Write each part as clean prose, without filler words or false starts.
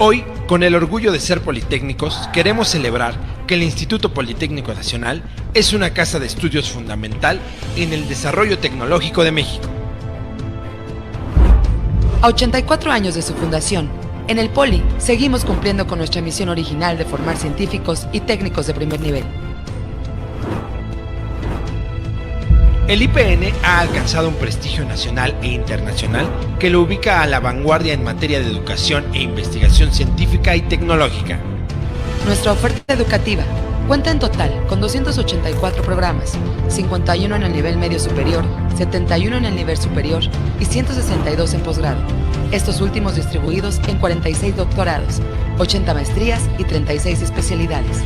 Hoy, con el orgullo de ser politécnicos, queremos celebrar que el Instituto Politécnico Nacional es una casa de estudios fundamental en el desarrollo tecnológico de México. A 84 años de su fundación, en el Poli seguimos cumpliendo con nuestra misión original de formar científicos y técnicos de primer nivel. El IPN ha alcanzado un prestigio nacional e internacional que lo ubica a la vanguardia en materia de educación e investigación científica y tecnológica. Nuestra oferta educativa cuenta en total con 284 programas, 51 en el nivel medio superior, 71 en el nivel superior y 162 en posgrado. Estos últimos distribuidos en 46 doctorados, 80 maestrías y 36 especialidades.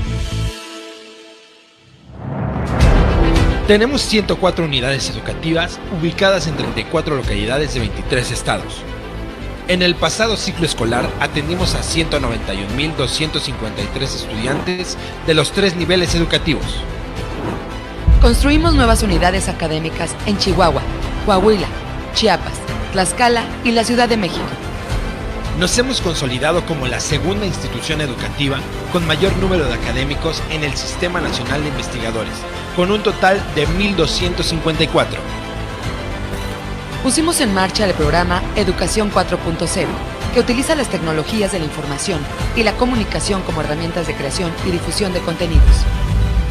Tenemos 104 unidades educativas ubicadas en 34 localidades de 23 estados. En el pasado ciclo escolar atendimos a 191.253 estudiantes de los 3 niveles educativos. Construimos nuevas unidades académicas en Chihuahua, Coahuila, Chiapas, Tlaxcala y la Ciudad de México. Nos hemos consolidado como la segunda institución educativa con mayor número de académicos en el Sistema Nacional de Investigadores, con un total de 1.254. Pusimos en marcha el programa Educación 4.0, que utiliza las tecnologías de la información y la comunicación como herramientas de creación y difusión de contenidos.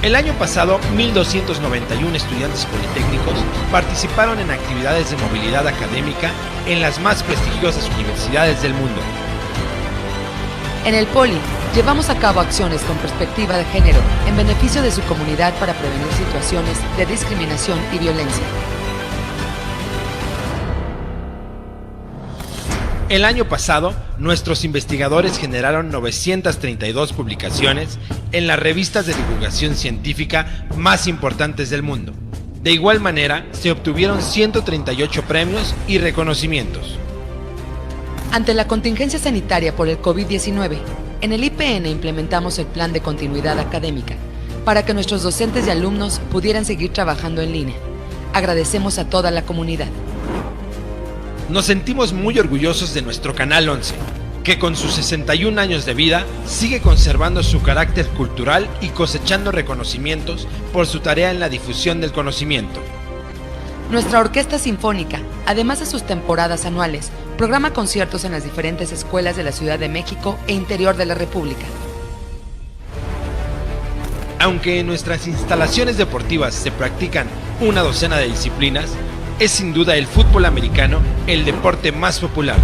El año pasado, 1.291 estudiantes politécnicos participaron en actividades de movilidad académica en las más prestigiosas universidades del mundo. En el Poli, llevamos a cabo acciones con perspectiva de género en beneficio de su comunidad para prevenir situaciones de discriminación y violencia. El año pasado, nuestros investigadores generaron 932 publicaciones en las revistas de divulgación científica más importantes del mundo. De igual manera, se obtuvieron 138 premios y reconocimientos. Ante la contingencia sanitaria por el COVID-19, en el IPN implementamos el plan de continuidad académica para que nuestros docentes y alumnos pudieran seguir trabajando en línea. Agradecemos a toda la comunidad. Nos sentimos muy orgullosos de nuestro Canal 11, que con sus 61 años de vida sigue conservando su carácter cultural y cosechando reconocimientos por su tarea en la difusión del conocimiento. Nuestra orquesta sinfónica, además de sus temporadas anuales, programa conciertos en las diferentes escuelas de la Ciudad de México e interior de la República. Aunque en nuestras instalaciones deportivas se practican una docena de disciplinas, es sin duda el fútbol americano el deporte más popular.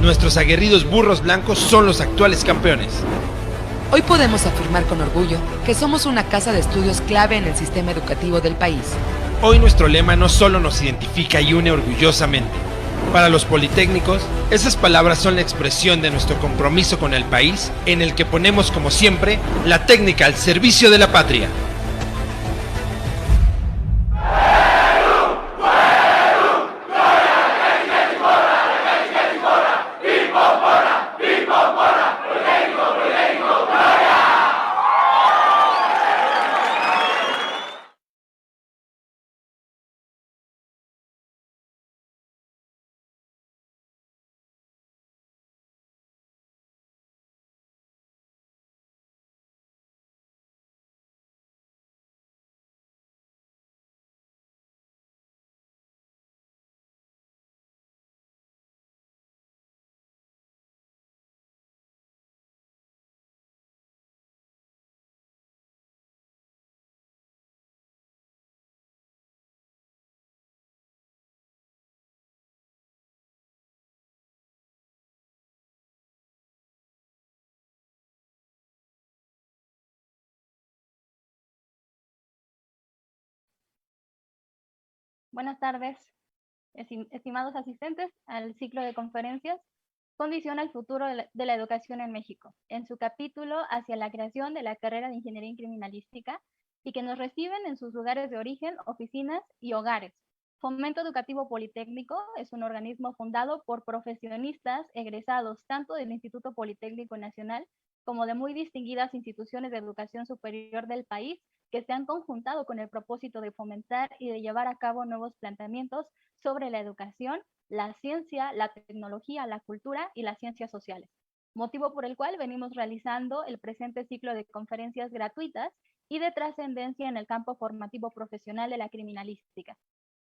Nuestros aguerridos burros blancos son los actuales campeones. Hoy podemos afirmar con orgullo que somos una casa de estudios clave en el sistema educativo del país. Hoy nuestro lema no solo nos identifica y une orgullosamente. Para los politécnicos, esas palabras son la expresión de nuestro compromiso con el país, en el que ponemos como siempre la técnica al servicio de la patria. Buenas tardes, estimados asistentes al ciclo de conferencias Condición al futuro de la educación en México, en su capítulo hacia la creación de la carrera de Ingeniería en Criminalística y que nos reciben en sus lugares de origen, oficinas y hogares. Fomento Educativo Politécnico es un organismo fundado por profesionistas egresados tanto del Instituto Politécnico Nacional como de muy distinguidas instituciones de educación superior del país que se han conjuntado con el propósito de fomentar y de llevar a cabo nuevos planteamientos sobre la educación, la ciencia, la tecnología, la cultura y las ciencias sociales. motivo por el cual venimos realizando el presente ciclo de conferencias gratuitas y de trascendencia en el campo formativo profesional de la criminalística.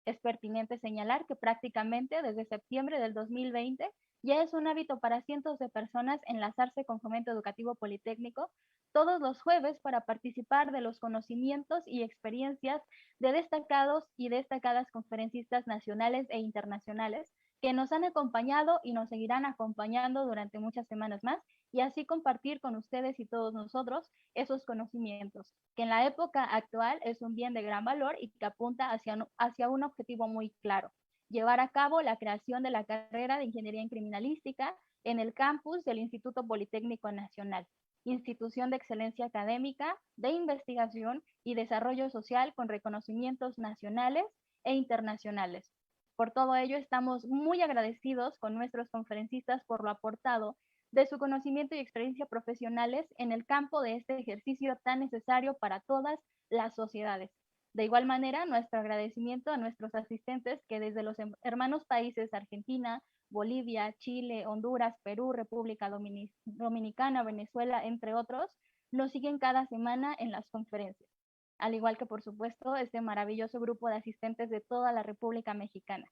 Es pertinente señalar que prácticamente desde septiembre del 2020 ya es un hábito para cientos de personas enlazarse con Fomento Educativo Politécnico todos los jueves para participar de los conocimientos y experiencias de destacados y destacadas conferencistas nacionales e internacionales que nos han acompañado y nos seguirán acompañando durante muchas semanas más, y así compartir con ustedes y todos nosotros esos conocimientos, que en la época actual es un bien de gran valor y que apunta hacia un objetivo muy claro: llevar a cabo la creación de la carrera de Ingeniería en Criminalística en el campus del Instituto Politécnico Nacional, institución de excelencia académica, de investigación y desarrollo social con reconocimientos nacionales e internacionales. Por todo ello, estamos muy agradecidos con nuestros conferencistas por lo aportado de su conocimiento y experiencia profesionales en el campo de este ejercicio tan necesario para todas las sociedades. De igual manera, nuestro agradecimiento a nuestros asistentes que desde los hermanos países Argentina, Bolivia, Chile, Honduras, Perú, República Dominicana, Venezuela, entre otros, nos siguen cada semana en las conferencias, al igual que, por supuesto, este maravilloso grupo de asistentes de toda la República Mexicana.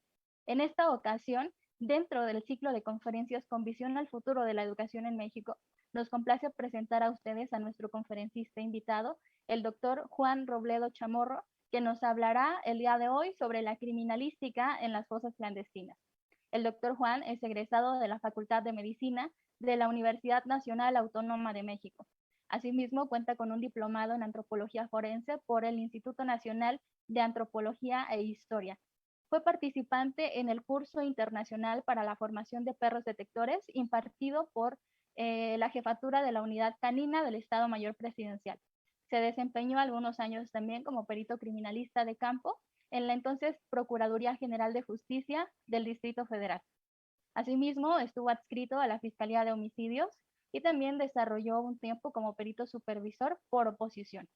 En esta ocasión, dentro del ciclo de conferencias con visión al futuro de la educación en México, nos complace presentar a ustedes a nuestro conferencista invitado, el doctor Juan Robledo Chamorro, que nos hablará el día de hoy sobre la criminalística en las fosas clandestinas. El doctor Juan es egresado de la Facultad de Medicina de la Universidad Nacional Autónoma de México. Asimismo, cuenta con un diplomado en Antropología Forense por el Instituto Nacional de Antropología e Historia. Fue participante en el curso internacional para la formación de perros detectores impartido por la jefatura de la Unidad Canina del Estado Mayor Presidencial. Se desempeñó algunos años también como perito criminalista de campo en la entonces Procuraduría General de Justicia del Distrito Federal. Asimismo, estuvo adscrito a la Fiscalía de Homicidios y también desarrolló un tiempo como perito supervisor por oposición.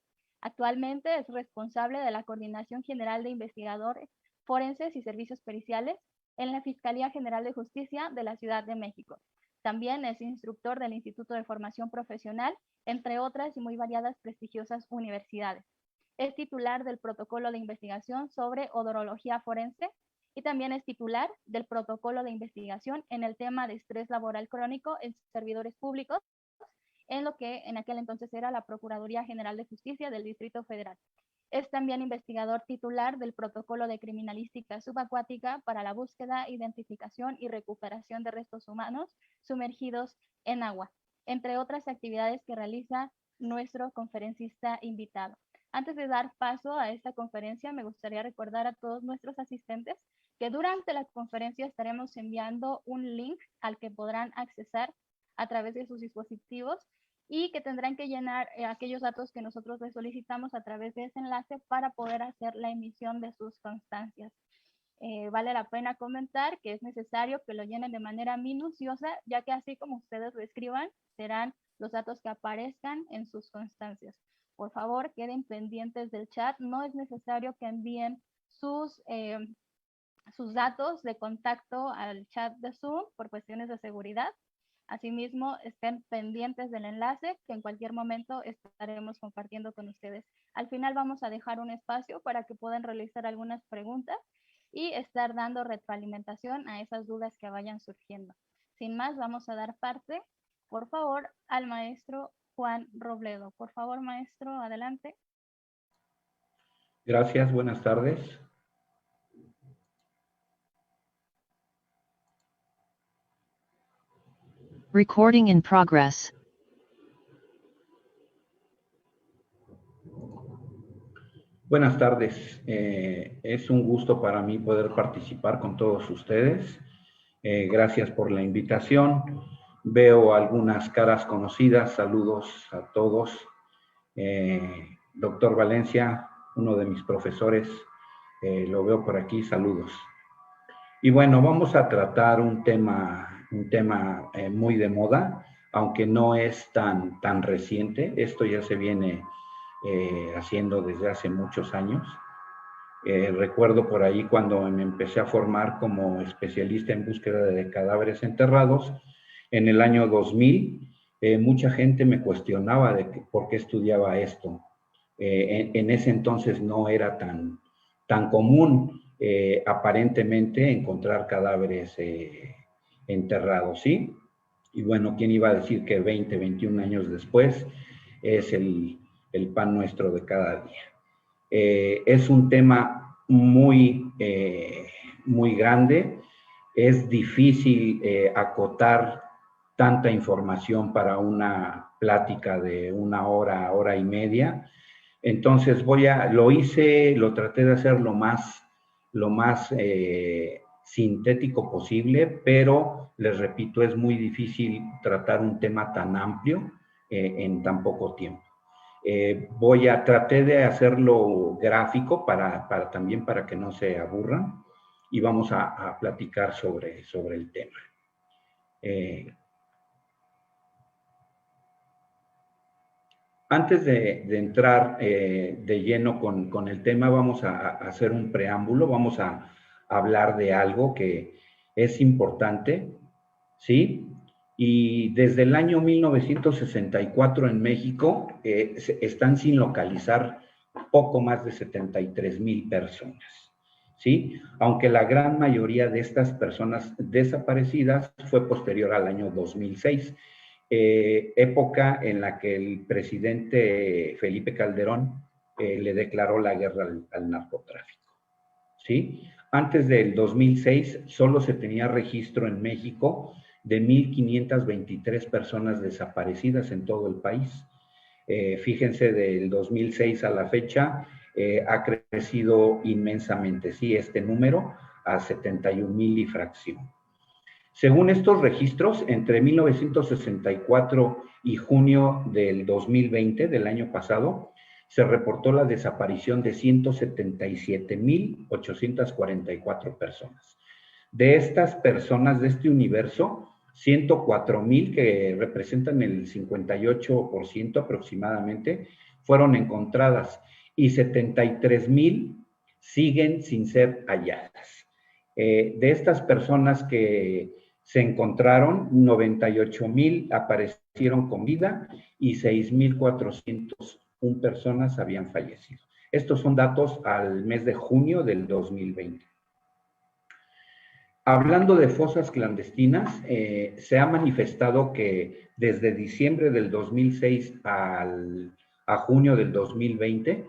Actualmente es responsable de la Coordinación General de Investigadores Forenses y Servicios Periciales en la Fiscalía General de Justicia de la Ciudad de México. También es instructor del Instituto de Formación Profesional, entre otras y muy variadas prestigiosas universidades. Es titular del Protocolo de Investigación sobre Odorología Forense y también es titular del Protocolo de Investigación en el tema de estrés laboral crónico en servidores públicos, en lo que en aquel entonces era la Procuraduría General de Justicia del Distrito Federal. Es también investigador titular del Protocolo de Criminalística Subacuática para la búsqueda, identificación y recuperación de restos humanos sumergidos en agua, entre otras actividades que realiza nuestro conferencista invitado. Antes de dar paso a esta conferencia, me gustaría recordar a todos nuestros asistentes que durante la conferencia estaremos enviando un link al que podrán accesar a través de sus dispositivos y que tendrán que llenar aquellos datos que nosotros les solicitamos a través de ese enlace para poder hacer la emisión de sus constancias. Vale la pena comentar que es necesario que lo llenen de manera minuciosa, ya que así como ustedes lo escriban, serán los datos que aparezcan en sus constancias. Por favor, queden pendientes del chat. No es necesario que envíen sus datos de contacto al chat de Zoom por cuestiones de seguridad. Asimismo, estén pendientes del enlace que en cualquier momento estaremos compartiendo con ustedes. Al final vamos a dejar un espacio para que puedan realizar algunas preguntas y estar dando retroalimentación a esas dudas que vayan surgiendo. Sin más, vamos a dar parte, por favor, al maestro Juan Robledo. Por favor, maestro, adelante. Gracias, buenas tardes. Recording in progress. Buenas tardes. Es un gusto para mí poder participar con todos ustedes. Gracias por la invitación. Veo algunas caras conocidas. Saludos a todos. Doctor Valencia, uno de mis profesores, lo veo por aquí. Saludos. Y bueno, vamos a tratar un tema muy de moda, aunque no es tan reciente. Esto ya se viene haciendo desde hace muchos años. Recuerdo por ahí cuando me empecé a formar como especialista en búsqueda de cadáveres enterrados, En el año 2000, mucha gente me cuestionaba de por qué estudiaba esto. En ese entonces no era tan común, aparentemente, encontrar cadáveres enterrados, ¿sí? Y bueno, ¿quién iba a decir que 20, 21 años después es el pan nuestro de cada día? Es un tema muy grande. Es difícil acotar tanta información para una plática de una hora, hora y media. Entonces lo traté de hacer lo más sintético posible, pero les repito, es muy difícil tratar un tema tan amplio en tan poco tiempo. Traté de hacerlo gráfico también para que no se aburran, y vamos a platicar sobre el tema. Antes de entrar de lleno con el tema, vamos a hacer un preámbulo, vamos a hablar de algo que es importante, ¿sí? Y desde el año 1964 en México están sin localizar poco más de 73,000 personas, ¿sí? Aunque la gran mayoría de estas personas desaparecidas fue posterior al año 2006, época en la que el presidente Felipe Calderón le declaró la guerra al narcotráfico, ¿sí? Antes del 2006 solo se tenía registro en México de 1,523 personas desaparecidas en todo el país. Fíjense, del 2006 a la fecha ha crecido inmensamente, sí, este número a 71,000 y fracción. Según estos registros, entre 1964 y junio del 2020, del año pasado, se reportó la desaparición de 177,844 personas. De estas personas, de este universo, 104,000, que representan el 58% aproximadamente, fueron encontradas, y 73,000 siguen sin ser halladas. De estas personas que se encontraron, 98,000 aparecieron con vida y 6,401 personas habían fallecido. Estos son datos al mes de junio del 2020. Hablando de fosas clandestinas, se ha manifestado que desde diciembre del 2006 a junio del 2020,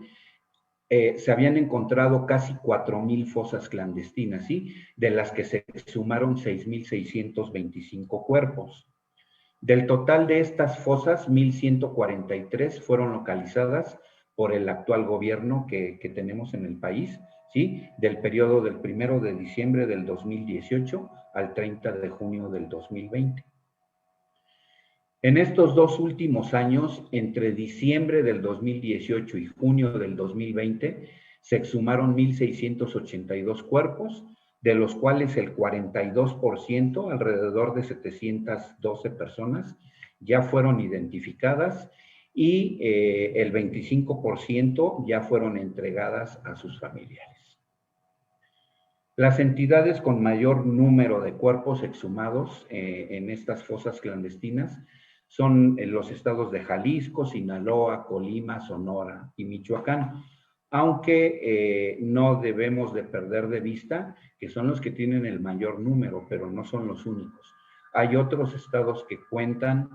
se habían encontrado casi 4,000 fosas clandestinas, ¿sí? De las que se exhumaron 6,625 cuerpos. Del total de estas fosas, 1,143 fueron localizadas por el actual gobierno que tenemos en el país, ¿sí? Del periodo del 1 de diciembre del 2018 al 30 de junio del 2020. En estos dos últimos años, entre diciembre del 2018 y junio del 2020, se exhumaron 1,682 cuerpos, de los cuales el 42%, alrededor de 712 personas, ya fueron identificadas, y el 25% ya fueron entregadas a sus familiares. Las entidades con mayor número de cuerpos exhumados en estas fosas clandestinas son los estados de Jalisco, Sinaloa, Colima, Sonora y Michoacán, aunque no debemos de perder de vista que son los que tienen el mayor número, pero no son los únicos. Hay otros estados que cuentan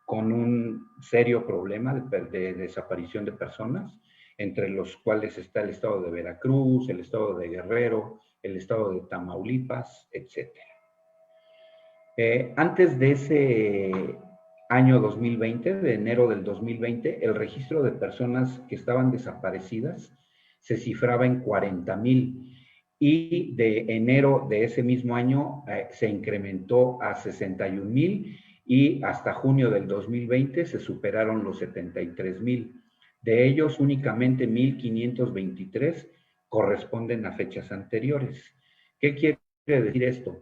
con un serio problema de desaparición de personas, entre los cuales está el estado de Veracruz, el estado de Guerrero, el estado de Tamaulipas, etc. Antes de ese año 2020, de enero del 2020, el registro de personas que estaban desaparecidas se cifraba en 40,000, y de enero de ese mismo año se incrementó a 61,000, y hasta junio del 2020 se superaron los 73,000. De ellos, únicamente 1,523 corresponden a fechas anteriores. ¿Qué quiere decir esto?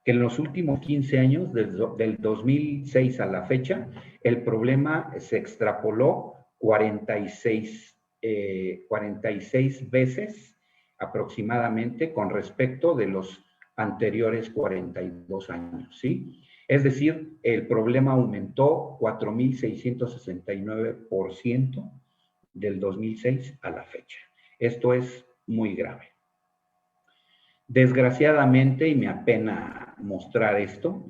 Que en los últimos 15 años, del 2006 a la fecha, el problema se extrapoló 46 veces aproximadamente con respecto de los anteriores 42 años, ¿sí? Es decir, el problema aumentó 4.669% del 2006 a la fecha. Esto es muy grave. Desgraciadamente, y me apena mostrar esto,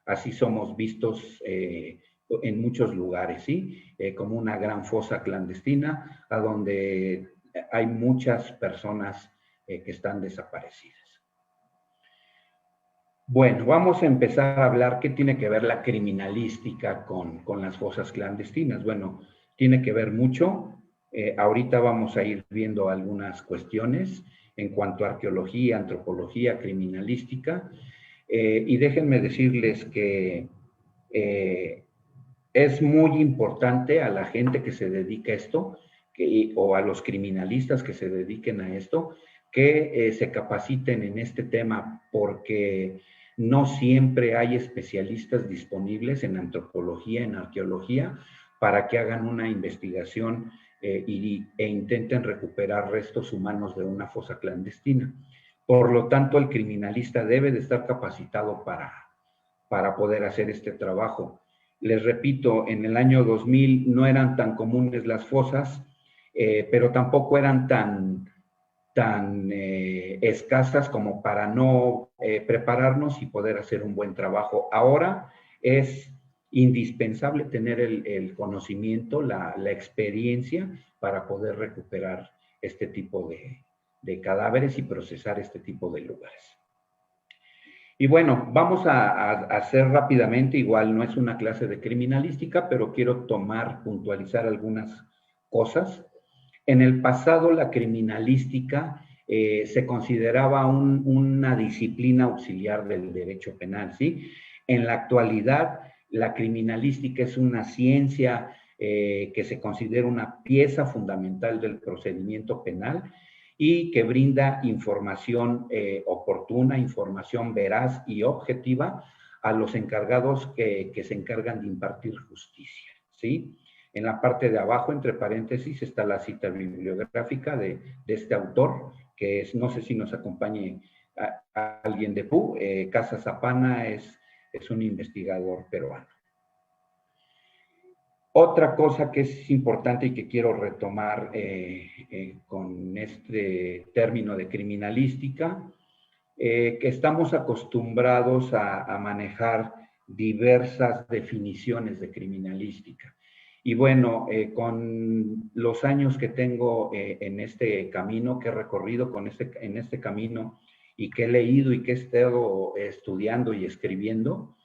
así somos vistos en muchos lugares, ¿sí? Como una gran fosa clandestina, a donde hay muchas personas que están desaparecidas. Bueno, vamos a empezar a hablar qué tiene que ver la criminalística con las fosas clandestinas. Bueno, tiene que ver mucho. Ahorita vamos a ir viendo algunas cuestiones en cuanto a arqueología, antropología, criminalística. Y déjenme decirles que es muy importante a la gente que se dedica a esto, o a los criminalistas que se dediquen a esto, que se capaciten en este tema, porque no siempre hay especialistas disponibles en antropología, en arqueología, para que hagan una investigación e intenten recuperar restos humanos de una fosa clandestina. Por lo tanto, el criminalista debe de estar capacitado para poder hacer este trabajo. Les repito, en el año 2000 no eran tan comunes las fosas, pero tampoco eran tan escasas como para no prepararnos y poder hacer un buen trabajo. Ahora es indispensable tener el conocimiento, la experiencia para poder recuperar este tipo de cadáveres y procesar este tipo de lugares. Y bueno, vamos a hacer rápidamente, igual no es una clase de criminalística, pero quiero puntualizar algunas cosas. En el pasado la criminalística se consideraba una disciplina auxiliar del derecho penal, ¿sí? En la actualidad, la criminalística es una ciencia que se considera una pieza fundamental del procedimiento penal y que brinda información oportuna, información veraz y objetiva a los encargados que se encargan de impartir justicia, ¿sí? En la parte de abajo, entre paréntesis, está la cita bibliográfica de este autor, que es, no sé si nos acompañe alguien de PU, Casa Zapana es un investigador peruano. Otra cosa que es importante y que quiero retomar con este término de criminalística, que estamos acostumbrados a manejar diversas definiciones de criminalística. Y bueno, con los años que tengo en este camino, que he recorrido en este camino y que he leído y que he estado estudiando y escribiendo,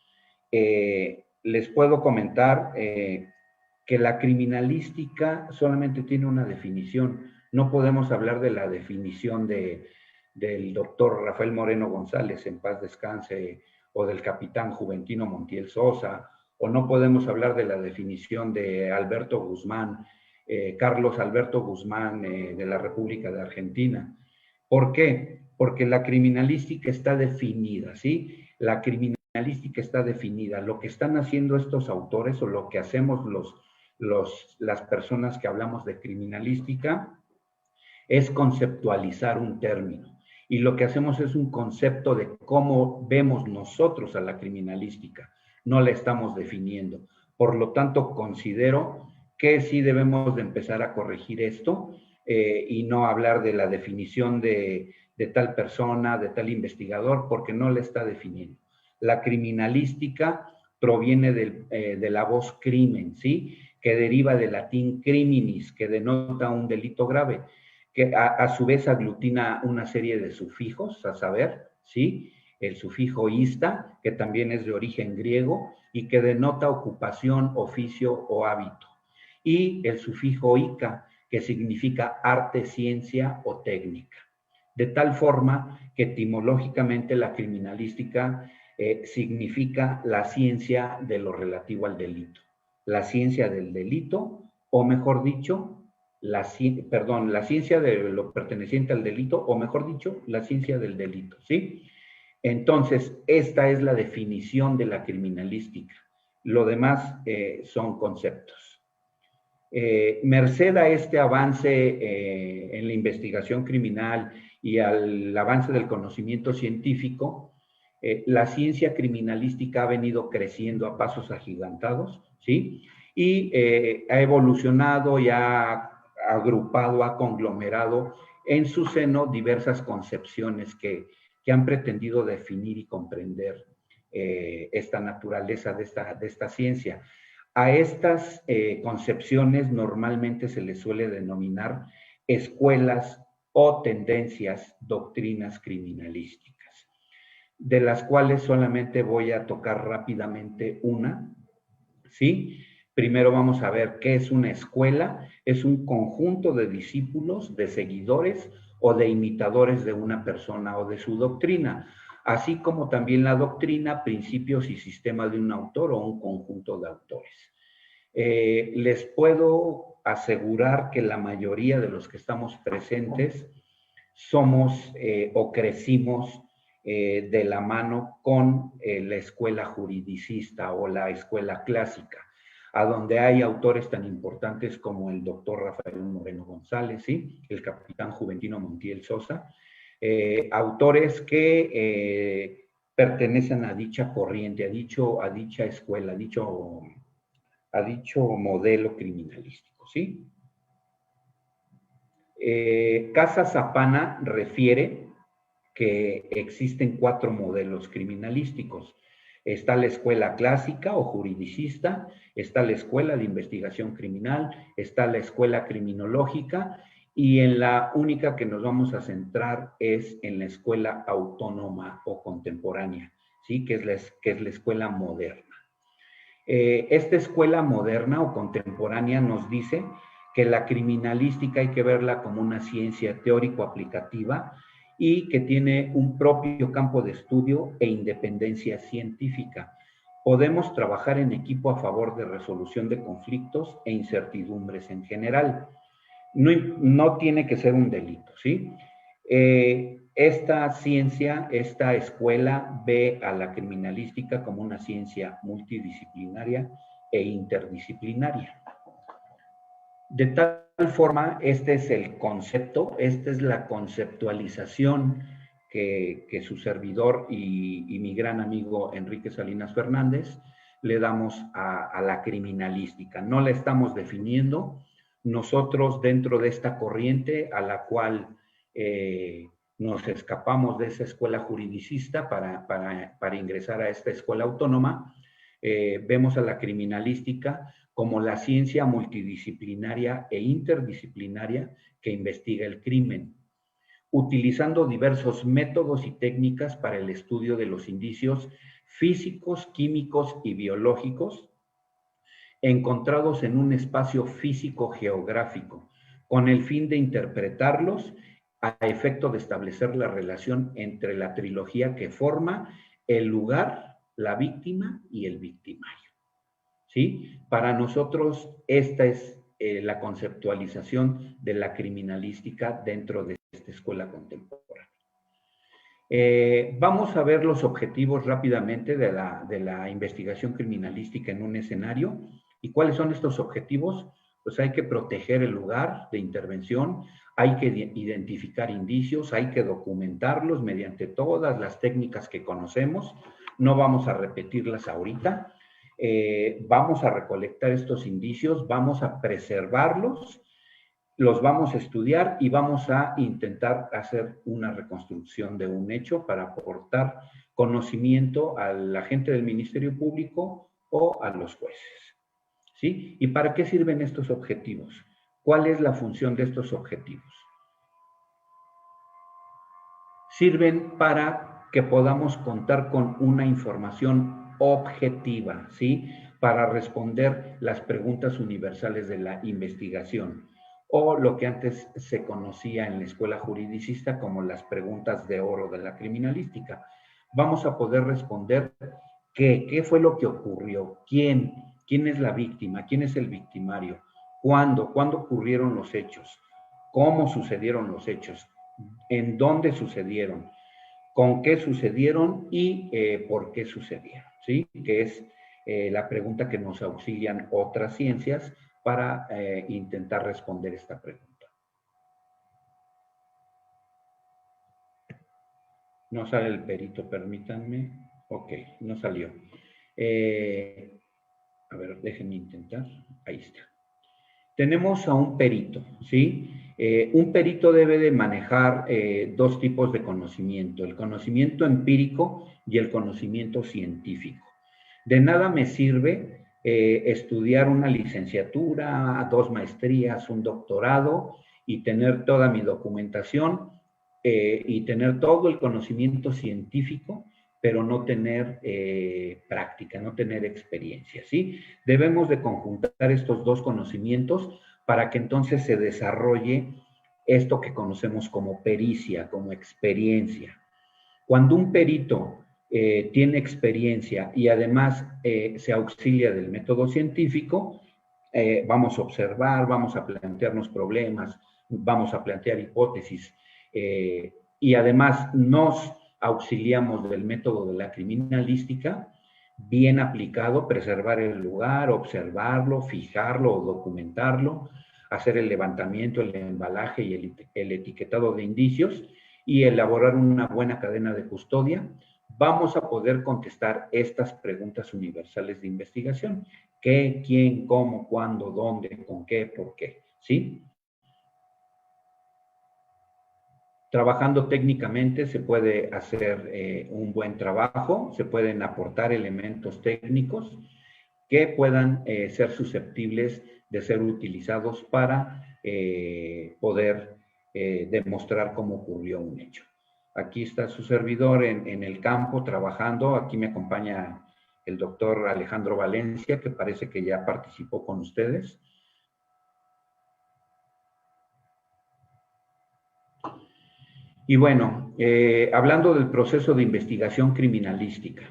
les puedo comentar que la criminalística solamente tiene una definición. No podemos hablar de la definición del doctor Rafael Moreno González, en paz descanse, o del capitán Juventino Montiel Sosa, o no podemos hablar de la definición de Alberto Guzmán, Carlos Alberto Guzmán de la República de Argentina. ¿Por qué? Porque la criminalística está definida, ¿sí? La criminalística está definida. Lo que están haciendo estos autores o lo que hacemos las personas que hablamos de criminalística es conceptualizar un término. Y lo que hacemos es un concepto de cómo vemos nosotros a la criminalística. No la estamos definiendo. Por lo tanto, considero que sí debemos de empezar a corregir esto y no hablar de la definición de tal persona, de tal investigador, porque no la está definiendo. La criminalística proviene de la voz crimen, ¿sí? Que deriva del latín criminis, que denota un delito grave, que a su vez aglutina una serie de sufijos, a saber, ¿sí? El sufijo ista, que también es de origen griego y que denota ocupación, oficio o hábito. Y el sufijo ica, que significa arte, ciencia o técnica. De tal forma que etimológicamente la criminalística significa la ciencia de lo relativo al delito. La ciencia del delito, o mejor dicho, la ciencia de lo perteneciente al delito, o mejor dicho, la ciencia del delito, ¿sí? Entonces, esta es la definición de la criminalística. Lo demás son conceptos. Merced a este avance en la investigación criminal y al avance del conocimiento científico, La ciencia criminalística ha venido creciendo a pasos agigantados, ¿sí? Y ha evolucionado y ha agrupado, ha conglomerado en su seno diversas concepciones que han pretendido definir y comprender esta naturaleza de esta ciencia. A estas concepciones normalmente se les suele denominar escuelas o tendencias, doctrinas criminalísticas, de las cuales solamente voy a tocar rápidamente una, ¿sí? Primero vamos a ver qué es una escuela. Es un conjunto de discípulos, de seguidores o de imitadores de una persona o de su doctrina, así como también la doctrina, principios y sistema de un autor o un conjunto de autores. Les puedo asegurar que la mayoría de los que estamos presentes somos o crecimos de la mano con la escuela juridicista o la escuela clásica, a donde hay autores tan importantes como el doctor Rafael Moreno González, ¿sí? El capitán Juventino Montiel Sosa, autores que pertenecen a dicha corriente, a dicha escuela, a dicho modelo criminalístico, ¿sí? Casa Zapana refiere que existen 4 modelos criminalísticos. Está la escuela clásica o juridicista, está la escuela de investigación criminal, está la escuela criminológica y en la única que nos vamos a centrar es en la escuela autónoma o contemporánea, ¿sí? que es la escuela moderna. Esta escuela moderna o contemporánea nos dice que la criminalística hay que verla como una ciencia teórico-aplicativa y que tiene un propio campo de estudio e independencia científica. Podemos trabajar en equipo a favor de resolución de conflictos e incertidumbres en general. No tiene que ser un delito, ¿sí? Esta ciencia, esta escuela ve a la criminalística como una ciencia multidisciplinaria e interdisciplinaria. De tal forma, este es el concepto, esta es la conceptualización que su servidor y mi gran amigo Enrique Salinas Fernández le damos a la criminalística. No la estamos definiendo. Nosotros, dentro de esta corriente a la cual nos escapamos de esa escuela juridicista para ingresar a esta escuela autónoma, vemos a la criminalística como la ciencia multidisciplinaria e interdisciplinaria que investiga el crimen, utilizando diversos métodos y técnicas para el estudio de los indicios físicos, químicos y biológicos encontrados en un espacio físico-geográfico, con el fin de interpretarlos a efecto de establecer la relación entre la trilogía que forma el lugar, la víctima y el victimario. ¿Sí? Para nosotros esta es la conceptualización de la criminalística dentro de esta escuela contemporánea. Vamos a ver los objetivos rápidamente de la investigación criminalística en un escenario. ¿Y cuáles son estos objetivos? Pues hay que proteger el lugar de intervención, hay que identificar indicios, hay que documentarlos mediante todas las técnicas que conocemos. No vamos a repetirlas ahorita. Vamos a recolectar estos indicios, vamos a preservarlos, los vamos a estudiar y vamos a intentar hacer una reconstrucción de un hecho para aportar conocimiento a la gente del Ministerio Público o a los jueces. ¿Sí? ¿Y para qué sirven estos objetivos? ¿Cuál es la función de estos objetivos? Sirven para que podamos contar con una información objetiva, ¿sí? Para responder las preguntas universales de la investigación, o lo que antes se conocía en la escuela juridicista como las preguntas de oro de la criminalística. Vamos a poder responder qué fue lo que ocurrió, quién es la víctima, quién es el victimario, cuándo ocurrieron los hechos, cómo sucedieron los hechos, en dónde sucedieron, con qué sucedieron y por qué sucedieron, ¿sí? Que es la pregunta que nos auxilian otras ciencias para intentar responder esta pregunta. No sale el perito, permítanme. Ok, no salió. A ver, déjenme intentar. Ahí está. Tenemos a un perito, ¿sí? Un perito debe de manejar dos tipos de conocimiento, el conocimiento empírico y el conocimiento científico. De nada me sirve estudiar una licenciatura, 2 maestrías, un doctorado y tener toda mi documentación y tener todo el conocimiento científico, pero no tener práctica, no tener experiencia, ¿sí? Debemos de conjuntar estos dos conocimientos para que entonces se desarrolle esto que conocemos como pericia, como experiencia. Cuando un perito tiene experiencia y además se auxilia del método científico, vamos a observar, vamos a plantearnos problemas, vamos a plantear hipótesis y además nos auxiliamos del método de la criminalística, bien aplicado, preservar el lugar, observarlo, fijarlo o documentarlo, hacer el levantamiento, el embalaje y el etiquetado de indicios y elaborar una buena cadena de custodia, vamos a poder contestar estas preguntas universales de investigación. ¿Qué, quién, cómo, cuándo, dónde, con qué, por qué? ¿Sí? Trabajando técnicamente se puede hacer un buen trabajo, se pueden aportar elementos técnicos que puedan ser susceptibles de ser utilizados para poder demostrar cómo ocurrió un hecho. Aquí está su servidor en el campo trabajando, aquí me acompaña el doctor Alejandro Valencia, que parece que ya participó con ustedes. Y bueno, hablando del proceso de investigación criminalística,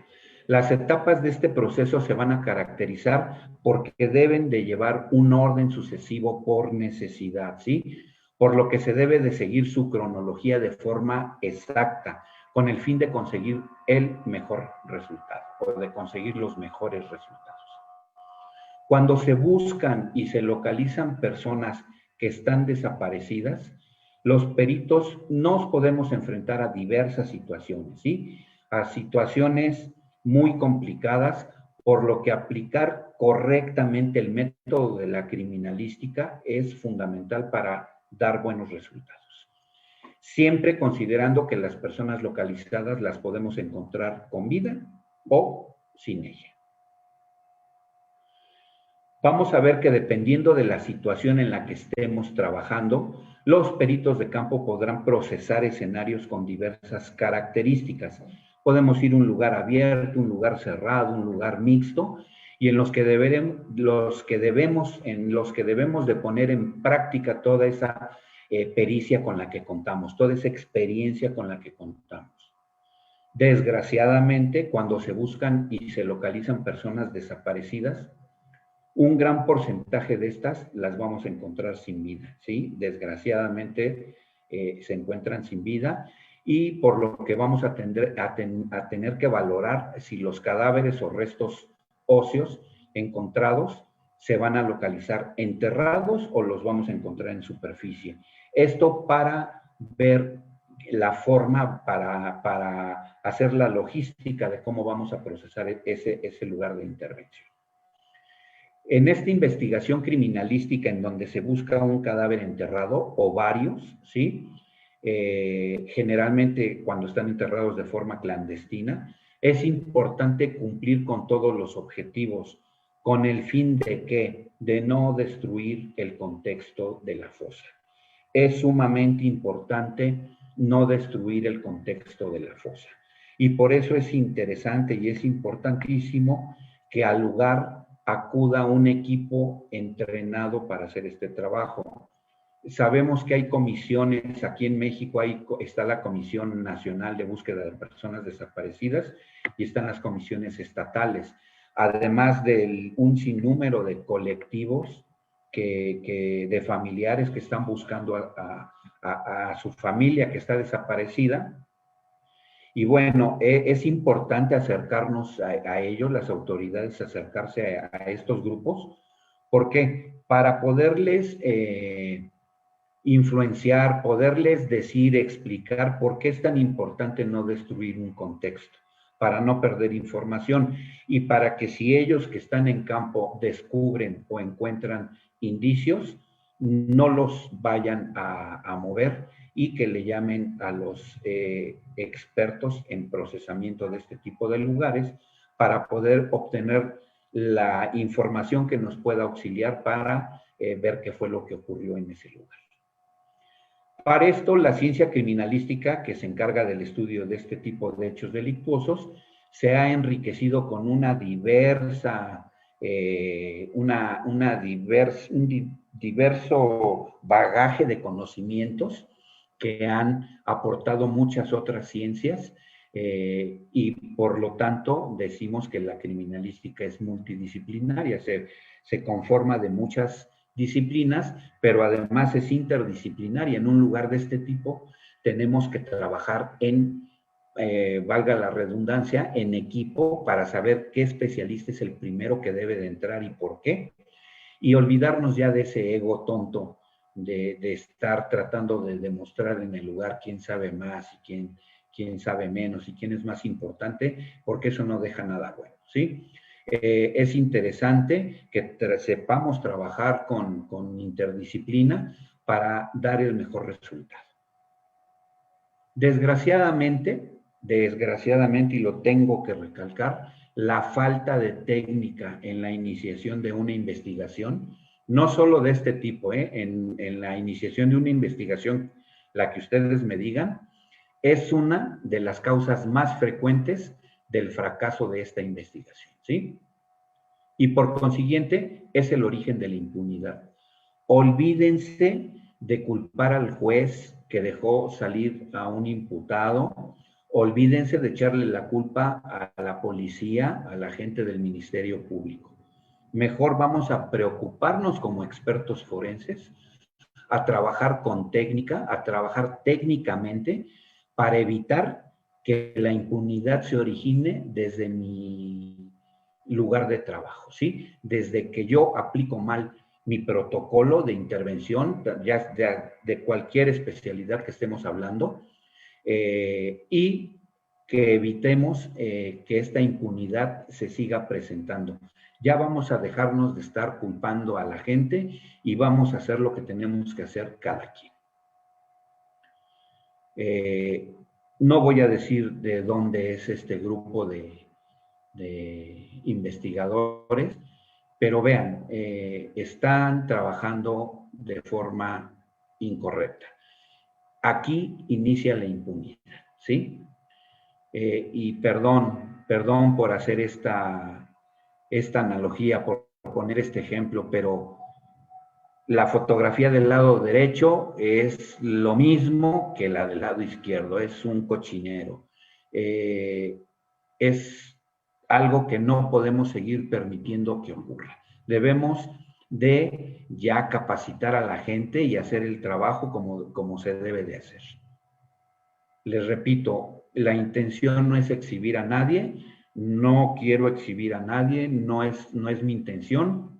las etapas de este proceso se van a caracterizar porque deben de llevar un orden sucesivo por necesidad, ¿sí? Por lo que se debe de seguir su cronología de forma exacta, con el fin de conseguir el mejor resultado o de conseguir los mejores resultados. Cuando se buscan y se localizan personas que están desaparecidas, los peritos nos podemos enfrentar a diversas situaciones, ¿sí? A situaciones muy complicadas, por lo que aplicar correctamente el método de la criminalística es fundamental para dar buenos resultados. Siempre considerando que las personas localizadas las podemos encontrar con vida o sin ella. Vamos a ver que dependiendo de la situación en la que estemos trabajando, los peritos de campo podrán procesar escenarios con diversas características. Podemos ir a un lugar abierto, un lugar cerrado, un lugar mixto, y en los que debemos de poner en práctica toda esa pericia con la que contamos, toda esa experiencia con la que contamos. Desgraciadamente, cuando se buscan y se localizan personas desaparecidas, un gran porcentaje de estas las vamos a encontrar sin vida, ¿sí? Desgraciadamente se encuentran sin vida y por lo que vamos a tener que valorar si los cadáveres o restos óseos encontrados se van a localizar enterrados o los vamos a encontrar en superficie. Esto para ver la forma, para hacer la logística de cómo vamos a procesar ese lugar de intervención. En esta investigación criminalística en donde se busca un cadáver enterrado o varios, ¿sí? Generalmente cuando están enterrados de forma clandestina, es importante cumplir con todos los objetivos con el fin de ¿qué? De no destruir el contexto de la fosa. Es sumamente importante no destruir el contexto de la fosa. Y por eso es interesante y es importantísimo que al lugar acuda un equipo entrenado para hacer este trabajo. Sabemos que hay comisiones, aquí en México está la Comisión Nacional de Búsqueda de Personas Desaparecidas y están las comisiones estatales, además de un sinnúmero de colectivos de familiares que están buscando a su familia que está desaparecida. Y bueno, es importante acercarnos a ellos, las autoridades acercarse a estos grupos. ¿Por qué? Para poderles influenciar, poderles decir, explicar por qué es tan importante no destruir un contexto, para no perder información y para que si ellos que están en campo descubren o encuentran indicios, no los vayan a mover y que le llamen a los expertos en procesamiento de este tipo de lugares para poder obtener la información que nos pueda auxiliar para ver qué fue lo que ocurrió en ese lugar. Para esto, la ciencia criminalística, que se encarga del estudio de este tipo de hechos delictuosos, se ha enriquecido con un diverso bagaje de conocimientos que han aportado muchas otras ciencias y por lo tanto decimos que la criminalística es multidisciplinaria, se conforma de muchas disciplinas, pero además es interdisciplinaria. En un lugar de este tipo tenemos que trabajar en, valga la redundancia, en equipo para saber qué especialista es el primero que debe de entrar y por qué, y olvidarnos ya de ese ego tonto de estar tratando de demostrar en el lugar quién sabe más y quién sabe menos y quién es más importante, porque eso no deja nada bueno, ¿sí? Es interesante que sepamos trabajar con interdisciplina para dar el mejor resultado. Desgraciadamente, y lo tengo que recalcar, la falta de técnica en la iniciación de una investigación, no solo de este tipo, en la iniciación de una investigación, la que ustedes me digan, es una de las causas más frecuentes del fracaso de esta investigación, ¿sí? Y por consiguiente, es el origen de la impunidad. Olvídense de culpar al juez que dejó salir a un imputado, olvídense de echarle la culpa a la policía, a la gente del Ministerio Público. Mejor vamos a preocuparnos como expertos forenses, a trabajar con técnica, a trabajar técnicamente para evitar que la impunidad se origine desde mi lugar de trabajo, ¿sí? Desde que yo aplico mal mi protocolo de intervención, ya de cualquier especialidad que estemos hablando, y que evitemos que esta impunidad se siga presentando. Ya vamos a dejarnos de estar culpando a la gente y vamos a hacer lo que tenemos que hacer cada quien. No voy a decir de dónde es este grupo de investigadores, pero vean, están trabajando de forma incorrecta. Aquí inicia la impunidad, ¿sí? Y perdón por hacer esta analogía, por poner este ejemplo, pero la fotografía del lado derecho es lo mismo que la del lado izquierdo, es un cochinero. Es algo que no podemos seguir permitiendo que ocurra. Debemos de ya capacitar a la gente y hacer el trabajo como se debe de hacer. Les repito, la intención no es exhibir a nadie, no quiero exhibir a nadie, no es mi intención,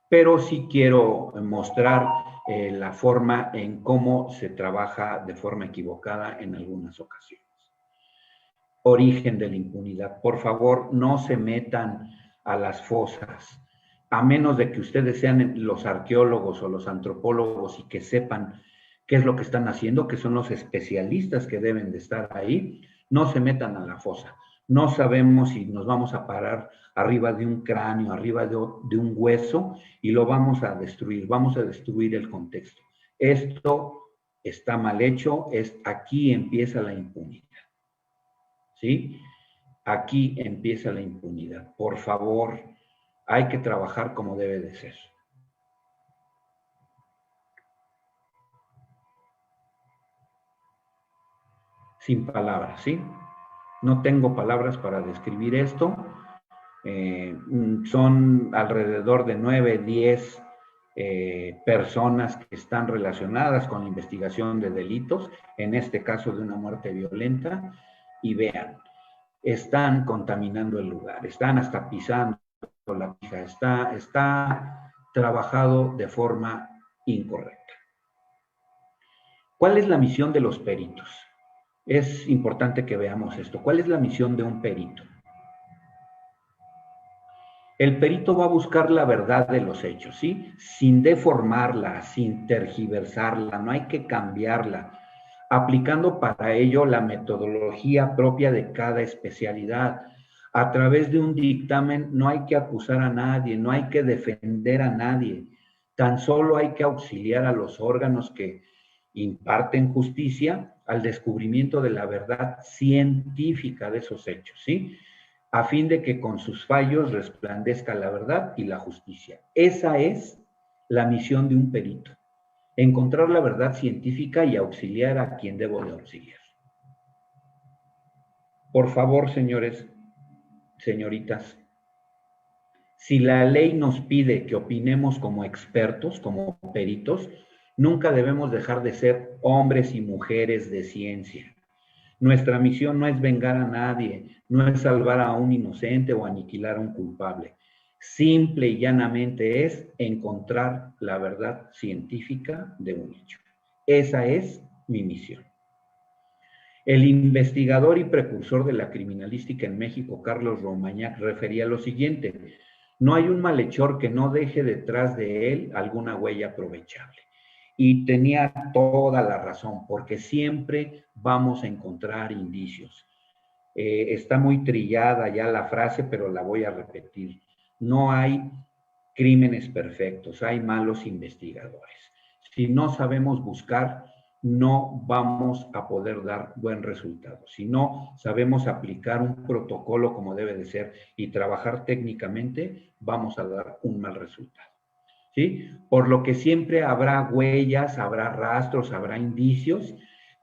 pero sí quiero mostrar la forma en cómo se trabaja de forma equivocada en algunas ocasiones. Origen de la impunidad. Por favor, no se metan a las fosas, a menos de que ustedes sean los arqueólogos o los antropólogos y que sepan qué es lo que están haciendo, que son los especialistas que deben de estar ahí. No se metan a la fosa. No sabemos si nos vamos a parar arriba de un cráneo, arriba de un hueso y lo vamos a destruir. Vamos a destruir el contexto. Esto está mal hecho. Aquí empieza la impunidad. ¿Sí? Aquí empieza la impunidad. Por favor, hay que trabajar como debe de ser. Sin palabras, ¿sí? No tengo palabras para describir esto. Son alrededor de 9, 10 personas que están relacionadas con la investigación de delitos, en este caso de una muerte violenta, y vean, están contaminando el lugar, están hasta pisando la pija, está trabajado de forma incorrecta. ¿Cuál es la misión de los peritos? Es importante que veamos esto. ¿Cuál es la misión de un perito? El perito va a buscar la verdad de los hechos, ¿sí? Sin deformarla, sin tergiversarla, no hay que cambiarla, aplicando para ello la metodología propia de cada especialidad. A través de un dictamen no hay que acusar a nadie, no hay que defender a nadie, tan solo hay que auxiliar a los órganos que imparten justicia al descubrimiento de la verdad científica de esos hechos, ¿sí? A fin de que con sus fallos resplandezca la verdad y la justicia. Esa es la misión de un perito, encontrar la verdad científica y auxiliar a quien debo de auxiliar. Por favor, señores, señoritas, si la ley nos pide que opinemos como expertos, como peritos, nunca debemos dejar de ser hombres y mujeres de ciencia. Nuestra misión no es vengar a nadie, no es salvar a un inocente o aniquilar a un culpable. Simple y llanamente es encontrar la verdad científica de un hecho. Esa es mi misión. El investigador y precursor de la criminalística en México, Carlos Romagnac, refería lo siguiente: no hay un malhechor que no deje detrás de él alguna huella aprovechable. Y tenía toda la razón, porque siempre vamos a encontrar indicios. Está muy trillada ya la frase, pero la voy a repetir. No hay crímenes perfectos, hay malos investigadores. Si no sabemos buscar, no vamos a poder dar buen resultado. Si no sabemos aplicar un protocolo como debe de ser y trabajar técnicamente, vamos a dar un mal resultado, ¿sí? Por lo que siempre habrá huellas, habrá rastros, habrá indicios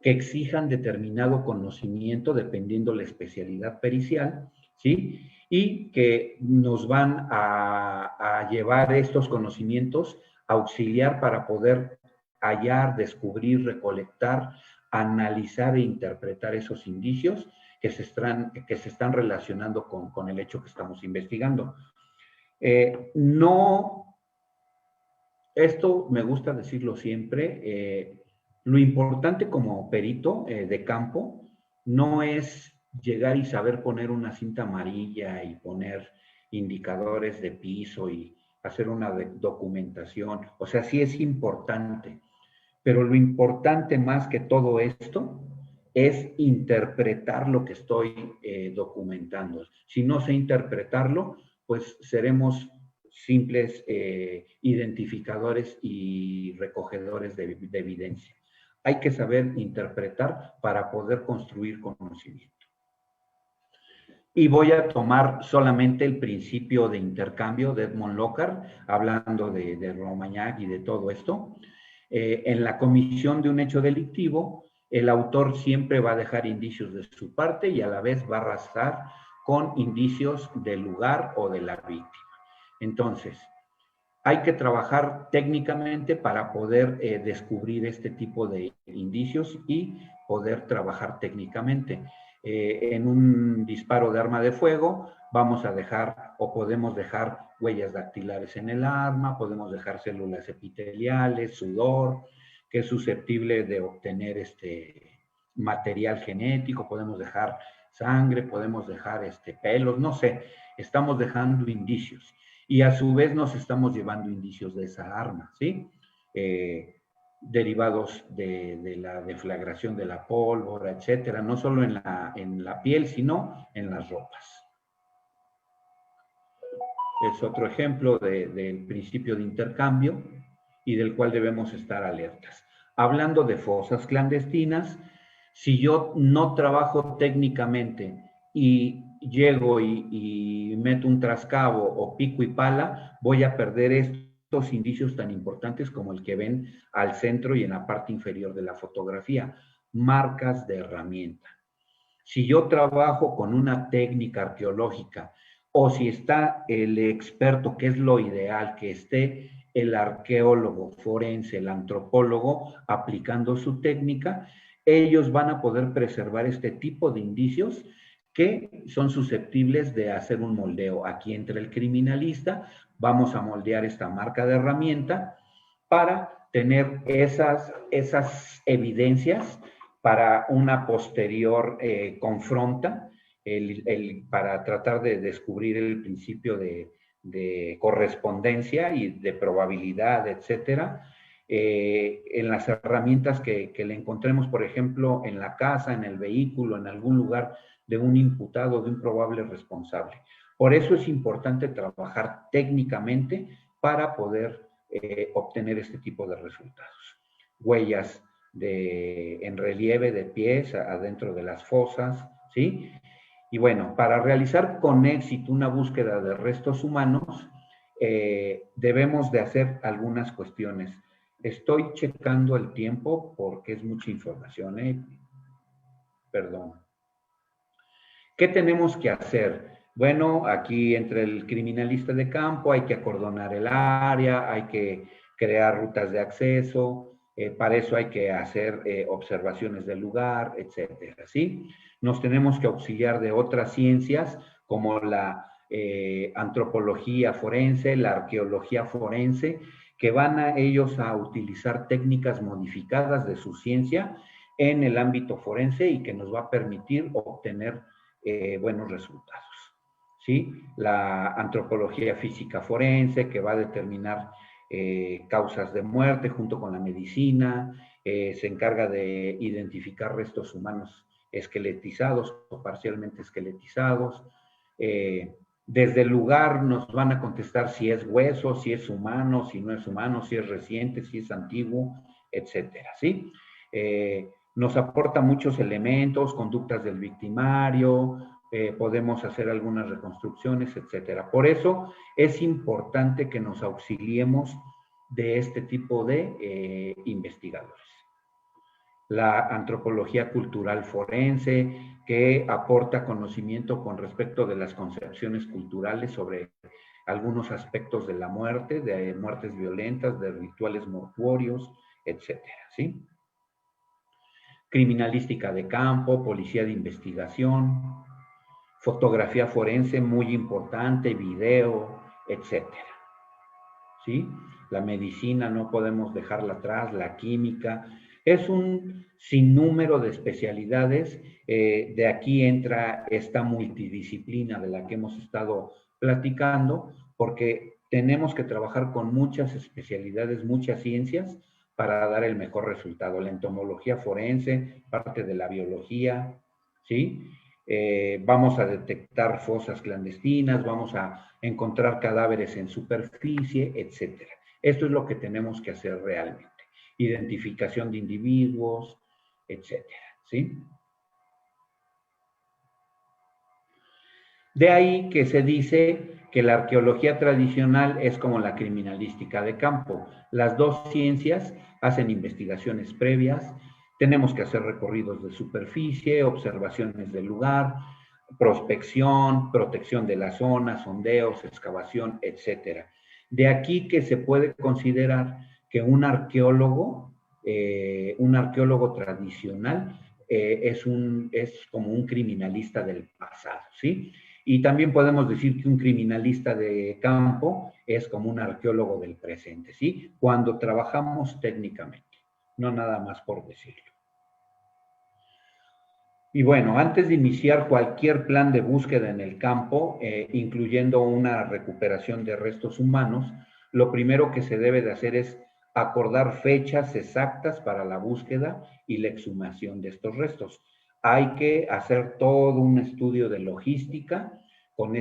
que exijan determinado conocimiento dependiendo la especialidad pericial, ¿sí? Y que nos van a llevar estos conocimientos a auxiliar para poder hallar, descubrir, recolectar, analizar e interpretar esos indicios que se están relacionando con el hecho que estamos investigando. Esto me gusta decirlo siempre, lo importante como perito de campo no es llegar y saber poner una cinta amarilla y poner indicadores de piso y hacer una documentación. O sea, sí es importante, pero lo importante más que todo esto es interpretar lo que estoy documentando. Si no sé interpretarlo, pues seremos simples identificadores y recogedores de evidencia. Hay que saber interpretar para poder construir conocimiento. Y voy a tomar solamente el principio de intercambio de Edmond Locard, hablando de Romagnac y de todo esto. En la comisión de un hecho delictivo, el autor siempre va a dejar indicios de su parte y a la vez va a arrastrar con indicios del lugar o de la víctima. Entonces, hay que trabajar técnicamente para poder descubrir este tipo de indicios y poder trabajar técnicamente. En un disparo de arma de fuego vamos a dejar o podemos dejar huellas dactilares en el arma, podemos dejar células epiteliales, sudor, que es susceptible de obtener material genético, podemos dejar sangre, podemos dejar pelos, no sé, estamos dejando indicios. Y a su vez nos estamos llevando indicios de esa arma, ¿sí? Derivados de la deflagración de la pólvora, etcétera, no solo en la piel, sino en las ropas. Es otro ejemplo del principio de intercambio y del cual debemos estar alertas. Hablando de fosas clandestinas, si yo no trabajo técnicamente y llego y meto un trascabo o pico y pala, voy a perder estos indicios tan importantes como el que ven al centro y en la parte inferior de la fotografía, marcas de herramienta. Si yo trabajo con una técnica arqueológica o si está el experto, que es lo ideal, que esté el arqueólogo forense, el antropólogo aplicando su técnica, ellos van a poder preservar este tipo de indicios que son susceptibles de hacer un moldeo. Aquí entra el criminalista, vamos a moldear esta marca de herramienta para tener esas evidencias para una posterior confronta, para tratar de descubrir el principio de correspondencia y de probabilidad, etcétera, en las herramientas que le encontremos, por ejemplo, en la casa, en el vehículo, en algún lugar de un imputado, de un probable responsable. Por eso es importante trabajar técnicamente para poder obtener este tipo de resultados. Huellas en relieve de pies adentro de las fosas, ¿sí? Y bueno, para realizar con éxito una búsqueda de restos humanos, debemos de hacer algunas cuestiones. Estoy checando el tiempo porque es mucha información, Perdón. ¿Qué tenemos que hacer? Bueno, aquí entre el criminalista de campo hay que acordonar el área, hay que crear rutas de acceso, para eso hay que hacer observaciones del lugar, etcétera, ¿sí? Nos tenemos que auxiliar de otras ciencias como la antropología forense, la arqueología forense, que van a ellos a utilizar técnicas modificadas de su ciencia en el ámbito forense y que nos va a permitir obtener buenos resultados, ¿sí? La antropología física forense, que va a determinar causas de muerte junto con la medicina, se encarga de identificar restos humanos esqueletizados o parcialmente esqueletizados. Desde el lugar nos van a contestar si es hueso, si es humano, si no es humano, si es reciente, si es antiguo, etcétera, ¿sí? Nos aporta muchos elementos, conductas del victimario, podemos hacer algunas reconstrucciones, etcétera. Por eso es importante que nos auxiliemos de este tipo de investigadores. La antropología cultural forense, que aporta conocimiento con respecto de las concepciones culturales sobre algunos aspectos de la muerte, de muertes violentas, de rituales mortuorios, etcétera, ¿sí? Criminalística de campo, policía de investigación, fotografía forense muy importante, video, etcétera, ¿sí? La medicina no podemos dejarla atrás, la química, es un sinnúmero de especialidades. De aquí entra esta multidisciplina de la que hemos estado platicando, porque tenemos que trabajar con muchas especialidades, muchas ciencias, para dar el mejor resultado. La entomología forense, parte de la biología, ¿sí? Vamos a detectar fosas clandestinas, vamos a encontrar cadáveres en superficie, etcétera. Esto es lo que tenemos que hacer realmente. Identificación de individuos, etcétera, ¿sí? De ahí que se dice que la arqueología tradicional es como la criminalística de campo. Las dos ciencias hacen investigaciones previas, tenemos que hacer recorridos de superficie, observaciones del lugar, prospección, protección de la zona, sondeos, excavación, etcétera. De aquí que se puede considerar que un arqueólogo tradicional es como un criminalista del pasado, ¿sí? Y también podemos decir que un criminalista de campo es como un arqueólogo del presente, ¿sí? Cuando trabajamos técnicamente, no nada más por decirlo. Y bueno, antes de iniciar cualquier plan de búsqueda en el campo, incluyendo una recuperación de restos humanos, lo primero que se debe de hacer es acordar fechas exactas para la búsqueda y la exhumación de estos restos. Hay que hacer todo un estudio de logística con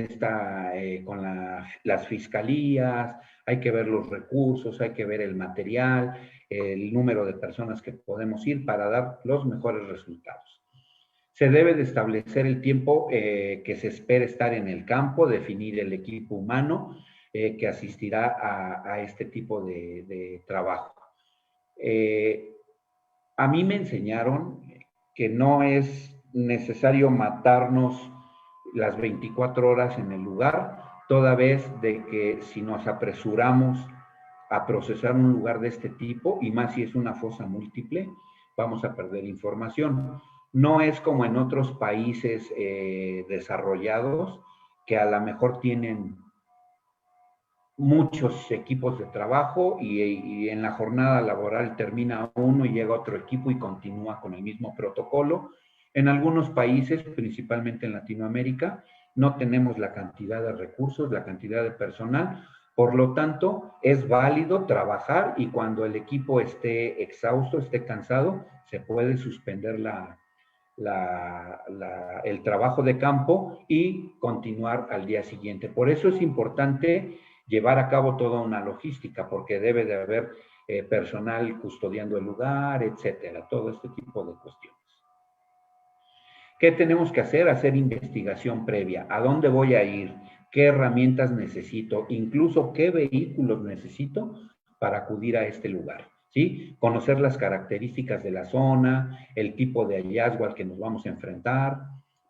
las fiscalías, hay que ver los recursos, hay que ver el material, el número de personas que podemos ir para dar los mejores resultados. Se debe de establecer el tiempo que se espera estar en el campo, definir el equipo humano que asistirá a este tipo de trabajo. A mí me enseñaron que no es necesario matarnos las 24 horas en el lugar, toda vez de que si nos apresuramos a procesar un lugar de este tipo, y más si es una fosa múltiple, vamos a perder información. No es como en otros países desarrollados, que a lo mejor tienen muchos equipos de trabajo y en la jornada laboral termina uno y llega otro equipo y continúa con el mismo protocolo. En algunos países, principalmente en Latinoamérica, no tenemos la cantidad de recursos, la cantidad de personal, por lo tanto, es válido trabajar y cuando el equipo esté exhausto, esté cansado, se puede suspender el trabajo de campo y continuar al día siguiente. Por eso es importante llevar a cabo toda una logística, porque debe de haber personal custodiando el lugar, etcétera, todo este tipo de cuestiones. ¿Qué tenemos que hacer? Hacer investigación previa. ¿A dónde voy a ir? ¿Qué herramientas necesito? Incluso, ¿qué vehículos necesito para acudir a este lugar? ¿Sí? Conocer las características de la zona, el tipo de hallazgo al que nos vamos a enfrentar.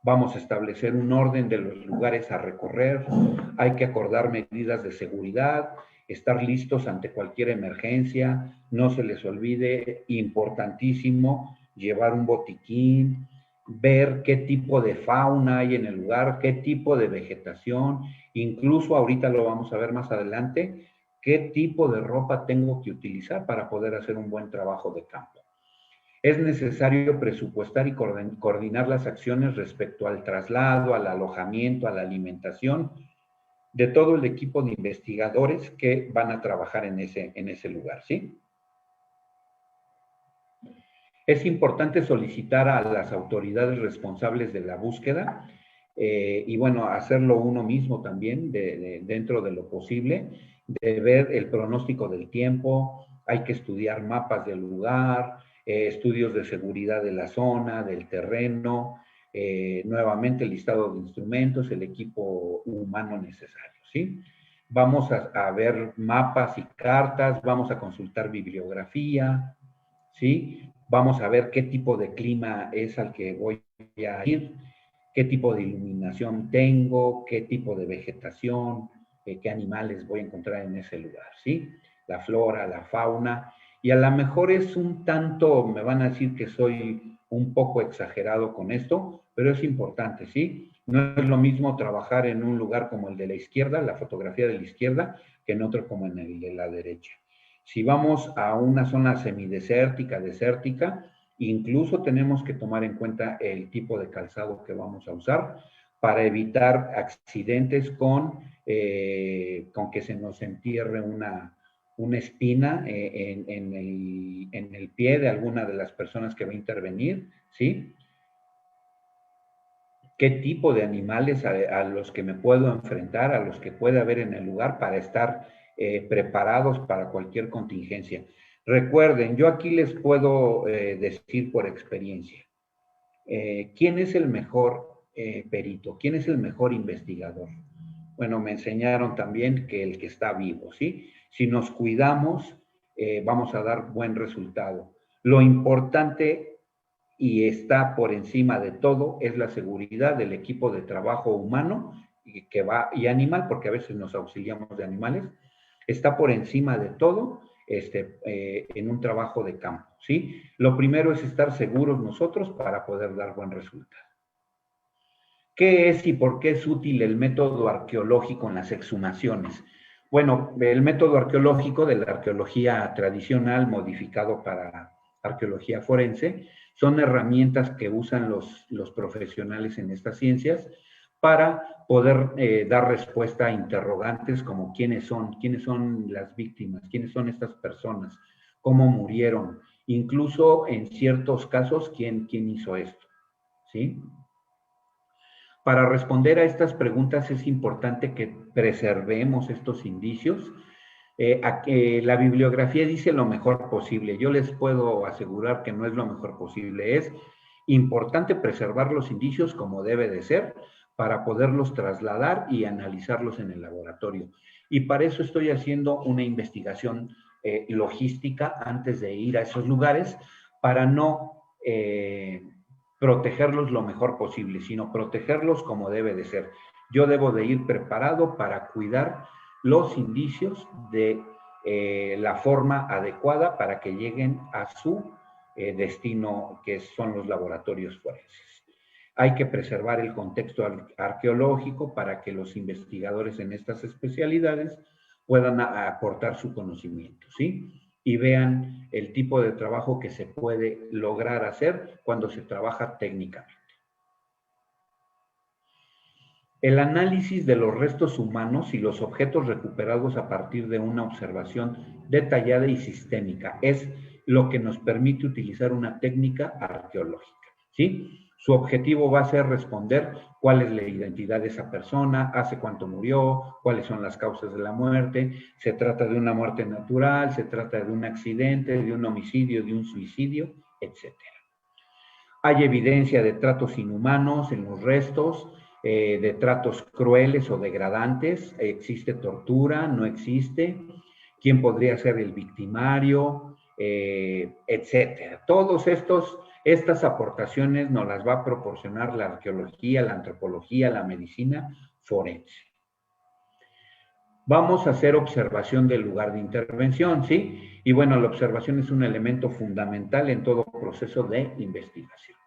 Vamos a establecer un orden de los lugares a recorrer. Hay que acordar medidas de seguridad, estar listos ante cualquier emergencia. No se les olvide, importantísimo, llevar un botiquín, ver qué tipo de fauna hay en el lugar, qué tipo de vegetación, incluso ahorita lo vamos a ver más adelante, qué tipo de ropa tengo que utilizar para poder hacer un buen trabajo de campo. Es necesario presupuestar y coordinar las acciones respecto al traslado, al alojamiento, a la alimentación de todo el equipo de investigadores que van a trabajar en ese lugar, ¿sí? Es importante solicitar a las autoridades responsables de la búsqueda y bueno, hacerlo uno mismo también dentro de lo posible, de ver el pronóstico del tiempo, hay que estudiar mapas del lugar, estudios de seguridad de la zona, del terreno, nuevamente el listado de instrumentos, el equipo humano necesario, ¿sí? Vamos a ver mapas y cartas, vamos a consultar bibliografía, ¿sí? Vamos a ver qué tipo de clima es al que voy a ir, qué tipo de iluminación tengo, qué tipo de vegetación, qué animales voy a encontrar en ese lugar, ¿sí? La flora, la fauna, y a lo mejor es un tanto, me van a decir que soy un poco exagerado con esto, pero es importante, ¿sí? No es lo mismo trabajar en un lugar como el de la izquierda, la fotografía de la izquierda, que en otro como en el de la derecha. Si vamos a una zona semidesértica, desértica, incluso tenemos que tomar en cuenta el tipo de calzado que vamos a usar para evitar accidentes con que se nos entierre una espina en el pie de alguna de las personas que va a intervenir, ¿sí? ¿Qué tipo de animales a los que me puedo enfrentar, a los que puede haber en el lugar para estar preparados para cualquier contingencia? Recuerden, yo aquí les puedo decir por experiencia, ¿quién es el mejor perito? ¿Quién es el mejor investigador? Bueno, me enseñaron también que el que está vivo, ¿sí? Si nos cuidamos, vamos a dar buen resultado. Lo importante y está por encima de todo es la seguridad del equipo de trabajo humano y animal, porque a veces nos auxiliamos de animales, está por encima de todo en un trabajo de campo, ¿sí? Lo primero es estar seguros nosotros para poder dar buen resultado. ¿Qué es y por qué es útil el método arqueológico en las exhumaciones? Bueno, el método arqueológico de la arqueología tradicional modificado para arqueología forense son herramientas que usan los profesionales en estas ciencias para poder dar respuesta a interrogantes como quiénes son las víctimas, quiénes son estas personas, cómo murieron, incluso en ciertos casos, quién hizo esto, ¿sí? Para responder a estas preguntas es importante que preservemos estos indicios. La bibliografía dice lo mejor posible. Yo les puedo asegurar que no es lo mejor posible. Es importante preservar los indicios como debe de ser para poderlos trasladar y analizarlos en el laboratorio. Y para eso estoy haciendo una investigación logística antes de ir a esos lugares para no protegerlos lo mejor posible, sino protegerlos como debe de ser. Yo debo de ir preparado para cuidar los indicios de la forma adecuada para que lleguen a su destino, que son los laboratorios forenses. Hay que preservar el contexto arqueológico para que los investigadores en estas especialidades puedan aportar su conocimiento, ¿sí? Y vean el tipo de trabajo que se puede lograr hacer cuando se trabaja técnicamente. El análisis de los restos humanos y los objetos recuperados a partir de una observación detallada y sistémica es lo que nos permite utilizar una técnica arqueológica, ¿sí? Su objetivo va a ser responder cuál es la identidad de esa persona, hace cuánto murió, cuáles son las causas de la muerte, se trata de una muerte natural, se trata de un accidente, de un homicidio, de un suicidio, etc. Hay evidencia de tratos inhumanos en los restos, de tratos crueles o degradantes, existe tortura, no existe, quién podría ser el victimario, etcétera. Todos estas aportaciones nos las va a proporcionar la arqueología, la antropología, la medicina forense. Vamos a hacer observación del lugar de intervención, ¿sí? Y bueno, la observación es un elemento fundamental en todo proceso de investigación.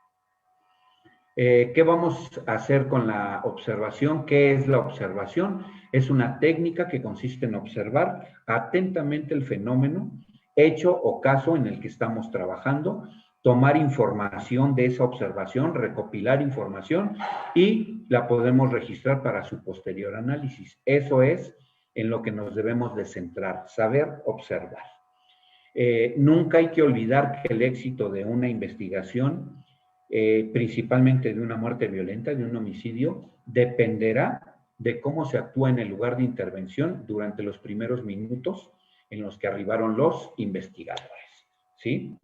¿Qué vamos a hacer con la observación? ¿Qué es la observación? Es una técnica que consiste en observar atentamente el fenómeno, hecho o caso en el que estamos trabajando, tomar información de esa observación, recopilar información y la podemos registrar para su posterior análisis. Eso es en lo que nos debemos de centrar, saber observar. Nunca hay que olvidar que el éxito de una investigación, principalmente de una muerte violenta, de un homicidio, dependerá de cómo se actúa en el lugar de intervención durante los primeros minutos en los que arribaron los investigadores, ¿sí?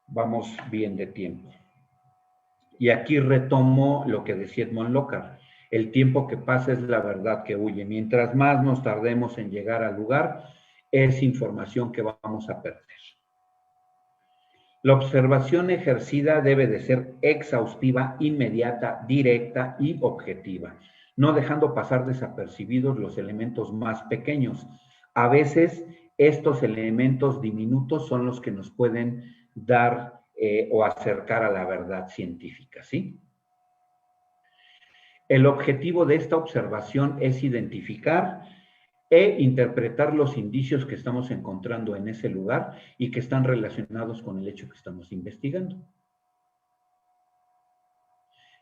Vamos bien de tiempo. Y aquí retomo lo que decía Edmond Locard. El tiempo que pasa es la verdad que huye. Mientras más nos tardemos en llegar al lugar, es información que vamos a perder. La observación ejercida debe de ser exhaustiva, inmediata, directa y objetiva, no dejando pasar desapercibidos los elementos más pequeños. A veces estos elementos diminutos son los que nos pueden dar o acercar a la verdad científica, ¿sí? El objetivo de esta observación es identificar e interpretar los indicios que estamos encontrando en ese lugar y que están relacionados con el hecho que estamos investigando.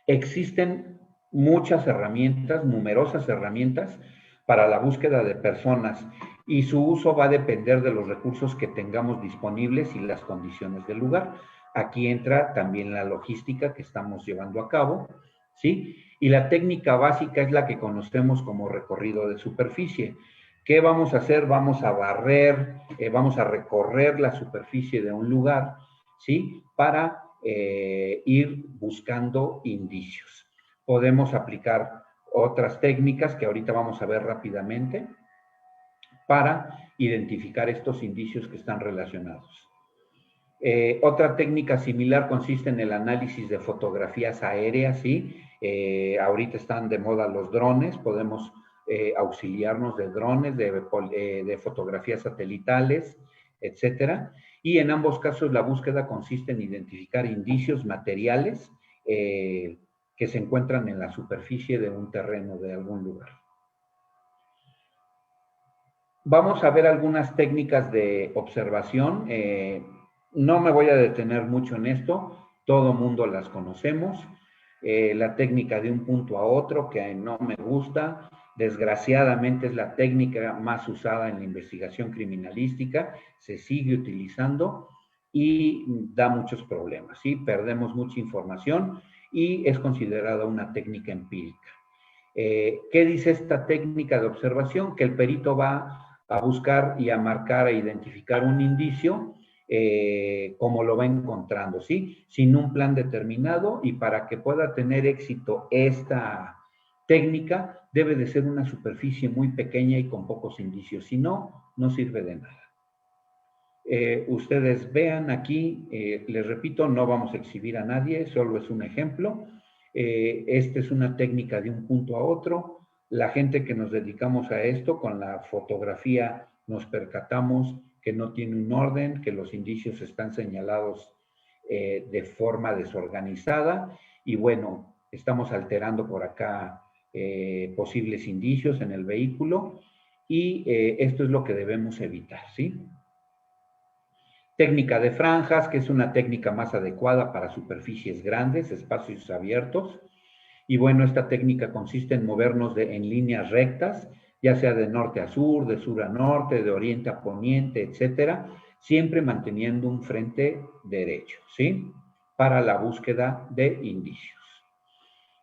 Existen muchas herramientas, numerosas herramientas para la búsqueda de personas y su uso va a depender de los recursos que tengamos disponibles y las condiciones del lugar. Aquí entra también la logística que estamos llevando a cabo, ¿sí? Y la técnica básica es la que conocemos como recorrido de superficie. ¿Qué vamos a hacer? Vamos a barrer, vamos a recorrer la superficie de un lugar, ¿sí? Para ir buscando indicios. Podemos aplicar otras técnicas que ahorita vamos a ver rápidamente para identificar estos indicios que están relacionados. Otra técnica similar consiste en el análisis de fotografías aéreas, ¿sí? Ahorita están de moda los drones, podemos auxiliarnos de drones, de fotografías satelitales, etcétera. Y en ambos casos la búsqueda consiste en identificar indicios materiales que se encuentran en la superficie de un terreno, de algún lugar. Vamos a ver algunas técnicas de observación. No me voy a detener mucho en esto, todo mundo las conocemos. La técnica de un punto a otro, que no me gusta, desgraciadamente es la técnica más usada en la investigación criminalística, se sigue utilizando y da muchos problemas, ¿sí? Perdemos mucha información y es considerada una técnica empírica. ¿Qué dice esta técnica de observación? Que el perito va a buscar y a marcar, a identificar un indicio como lo va encontrando, ¿sí? Sin un plan determinado, y para que pueda tener éxito esta técnica, debe de ser una superficie muy pequeña y con pocos indicios, si no, no sirve de nada. Ustedes vean aquí, les repito, no vamos a exhibir a nadie, solo es un ejemplo. Esta es una técnica de un punto a otro. La gente que nos dedicamos a esto, con la fotografía nos percatamos que no tiene un orden, que los indicios están señalados de forma desorganizada y bueno, estamos alterando por acá posibles indicios en el vehículo y esto es lo que debemos evitar, ¿sí? Técnica de franjas, que es una técnica más adecuada para superficies grandes, espacios abiertos. Y bueno, esta técnica consiste en movernos en líneas rectas, ya sea de norte a sur, de sur a norte, de oriente a poniente, etcétera, siempre manteniendo un frente derecho, ¿sí? Para la búsqueda de indicios.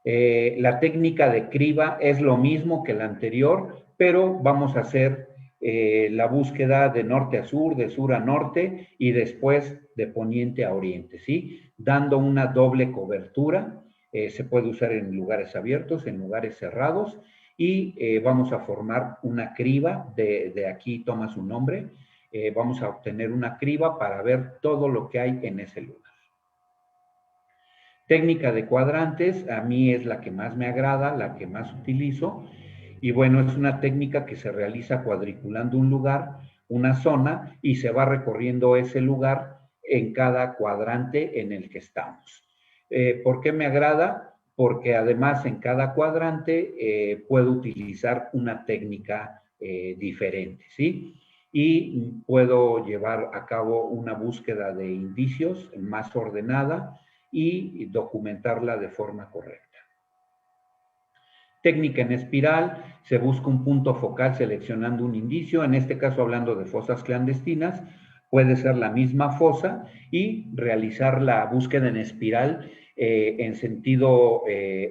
La técnica de criba es lo mismo que la anterior, pero vamos a hacer la búsqueda de norte a sur, de sur a norte y después de poniente a oriente, ¿sí? Dando una doble cobertura. Se puede usar en lugares abiertos, en lugares cerrados, y vamos a formar una criba, de aquí toma su nombre, vamos a obtener una criba para ver todo lo que hay en ese lugar. Técnica de cuadrantes, a mí es la que más me agrada, la que más utilizo, y bueno, es una técnica que se realiza cuadriculando un lugar, una zona, y se va recorriendo ese lugar en cada cuadrante en el que estamos. ¿Por qué me agrada? Porque además en cada cuadrante puedo utilizar una técnica diferente, ¿sí? Y puedo llevar a cabo una búsqueda de indicios más ordenada y documentarla de forma correcta. Técnica en espiral, se busca un punto focal seleccionando un indicio, en este caso hablando de fosas clandestinas, puede ser la misma fosa y realizar la búsqueda en espiral en sentido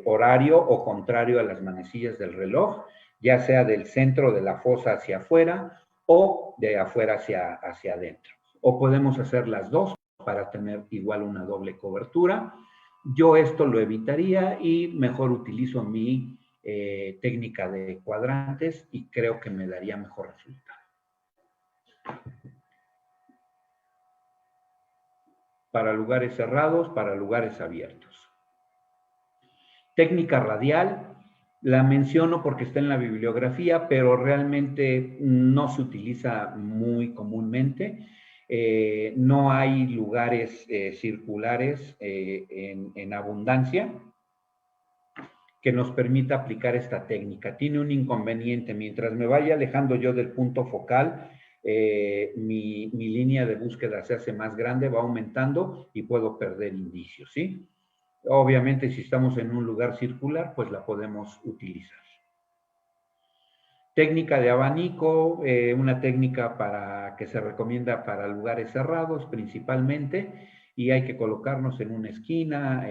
horario o contrario a las manecillas del reloj, ya sea del centro de la fosa hacia afuera o de afuera hacia adentro. O podemos hacer las dos para tener igual una doble cobertura. Yo esto lo evitaría y mejor utilizo mi técnica de cuadrantes y creo que me daría mejor resultado. Para lugares cerrados, para lugares abiertos. Técnica radial, la menciono porque está en la bibliografía, pero realmente no se utiliza muy comúnmente. No hay lugares circulares en abundancia que nos permita aplicar esta técnica. Tiene un inconveniente, mientras me vaya alejando yo del punto focal, mi línea de búsqueda se hace más grande, va aumentando y puedo perder indicios, ¿sí? Obviamente, si estamos en un lugar circular, pues la podemos utilizar. Técnica de abanico, una técnica que se recomienda para lugares cerrados principalmente, y hay que colocarnos en una esquina,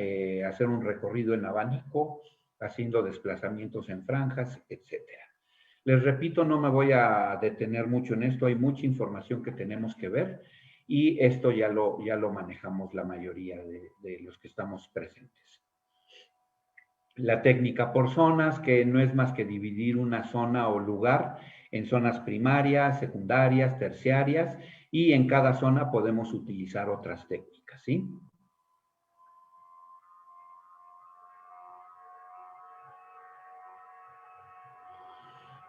hacer un recorrido en abanico, haciendo desplazamientos en franjas, etcétera. Les repito, no me voy a detener mucho en esto, hay mucha información que tenemos que ver y esto ya lo manejamos la mayoría de los que estamos presentes. La técnica por zonas, que no es más que dividir una zona o lugar en zonas primarias, secundarias, terciarias, y en cada zona podemos utilizar otras técnicas, ¿sí?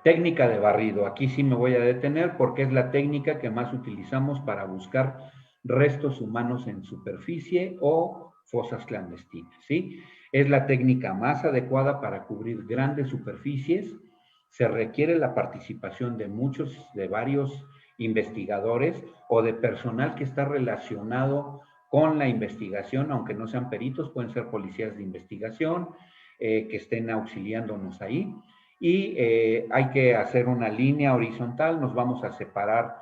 Técnica de barrido. Aquí sí me voy a detener porque es la técnica que más utilizamos para buscar restos humanos en superficie o fosas clandestinas, ¿sí? Es la técnica más adecuada para cubrir grandes superficies. Se requiere la participación de varios investigadores o de personal que está relacionado con la investigación, aunque no sean peritos, pueden ser policías de investigación que estén auxiliándonos ahí. Y hay que hacer una línea horizontal, nos vamos a separar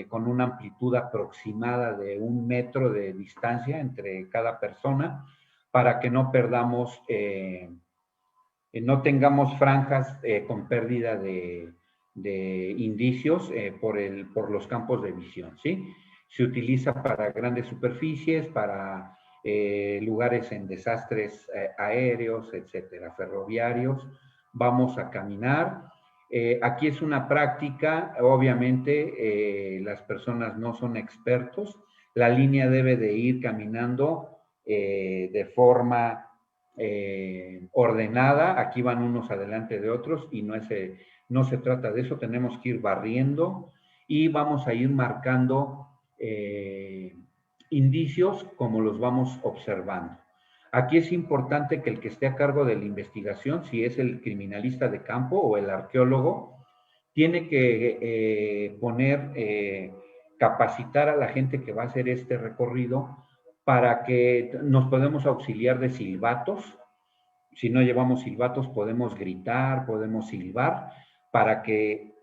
con una amplitud aproximada de 1 metro de distancia entre cada persona para que no perdamos, no tengamos franjas con pérdida de indicios por los campos de visión, ¿sí? Se utiliza para grandes superficies, para lugares en desastres aéreos, etcétera, ferroviarios. Vamos a caminar. Aquí es una práctica, obviamente las personas no son expertos. La línea debe de ir caminando de forma ordenada. Aquí van unos adelante de otros y no se trata de eso. Tenemos que ir barriendo y vamos a ir marcando indicios como los vamos observando. Aquí es importante que el que esté a cargo de la investigación, si es el criminalista de campo o el arqueólogo, tiene que capacitar a la gente que va a hacer este recorrido para que nos podemos auxiliar de silbatos. Si no llevamos silbatos, podemos gritar, podemos silbar, para que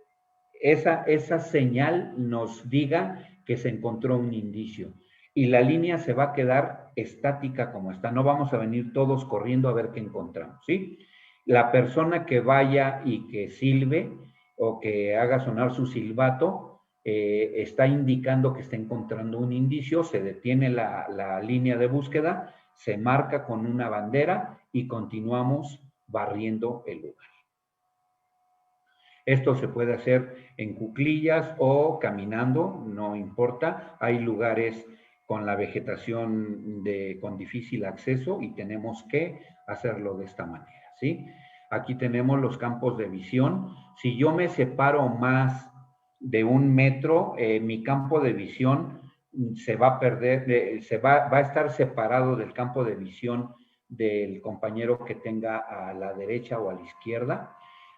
esa señal nos diga que se encontró un indicio. Y la línea se va a quedar estática como está. No vamos a venir todos corriendo a ver qué encontramos, ¿sí? La persona que vaya y que silbe o que haga sonar su silbato, está indicando que está encontrando un indicio, se detiene la línea de búsqueda, se marca con una bandera y continuamos barriendo el lugar. Esto se puede hacer en cuclillas o caminando, no importa. Hay lugares con la vegetación con difícil acceso y tenemos que hacerlo de esta manera, ¿sí? Aquí tenemos los campos de visión. Si yo me separo más de 1 metro, mi campo de visión se va a perder, va a estar separado del campo de visión del compañero que tenga a la derecha o a la izquierda,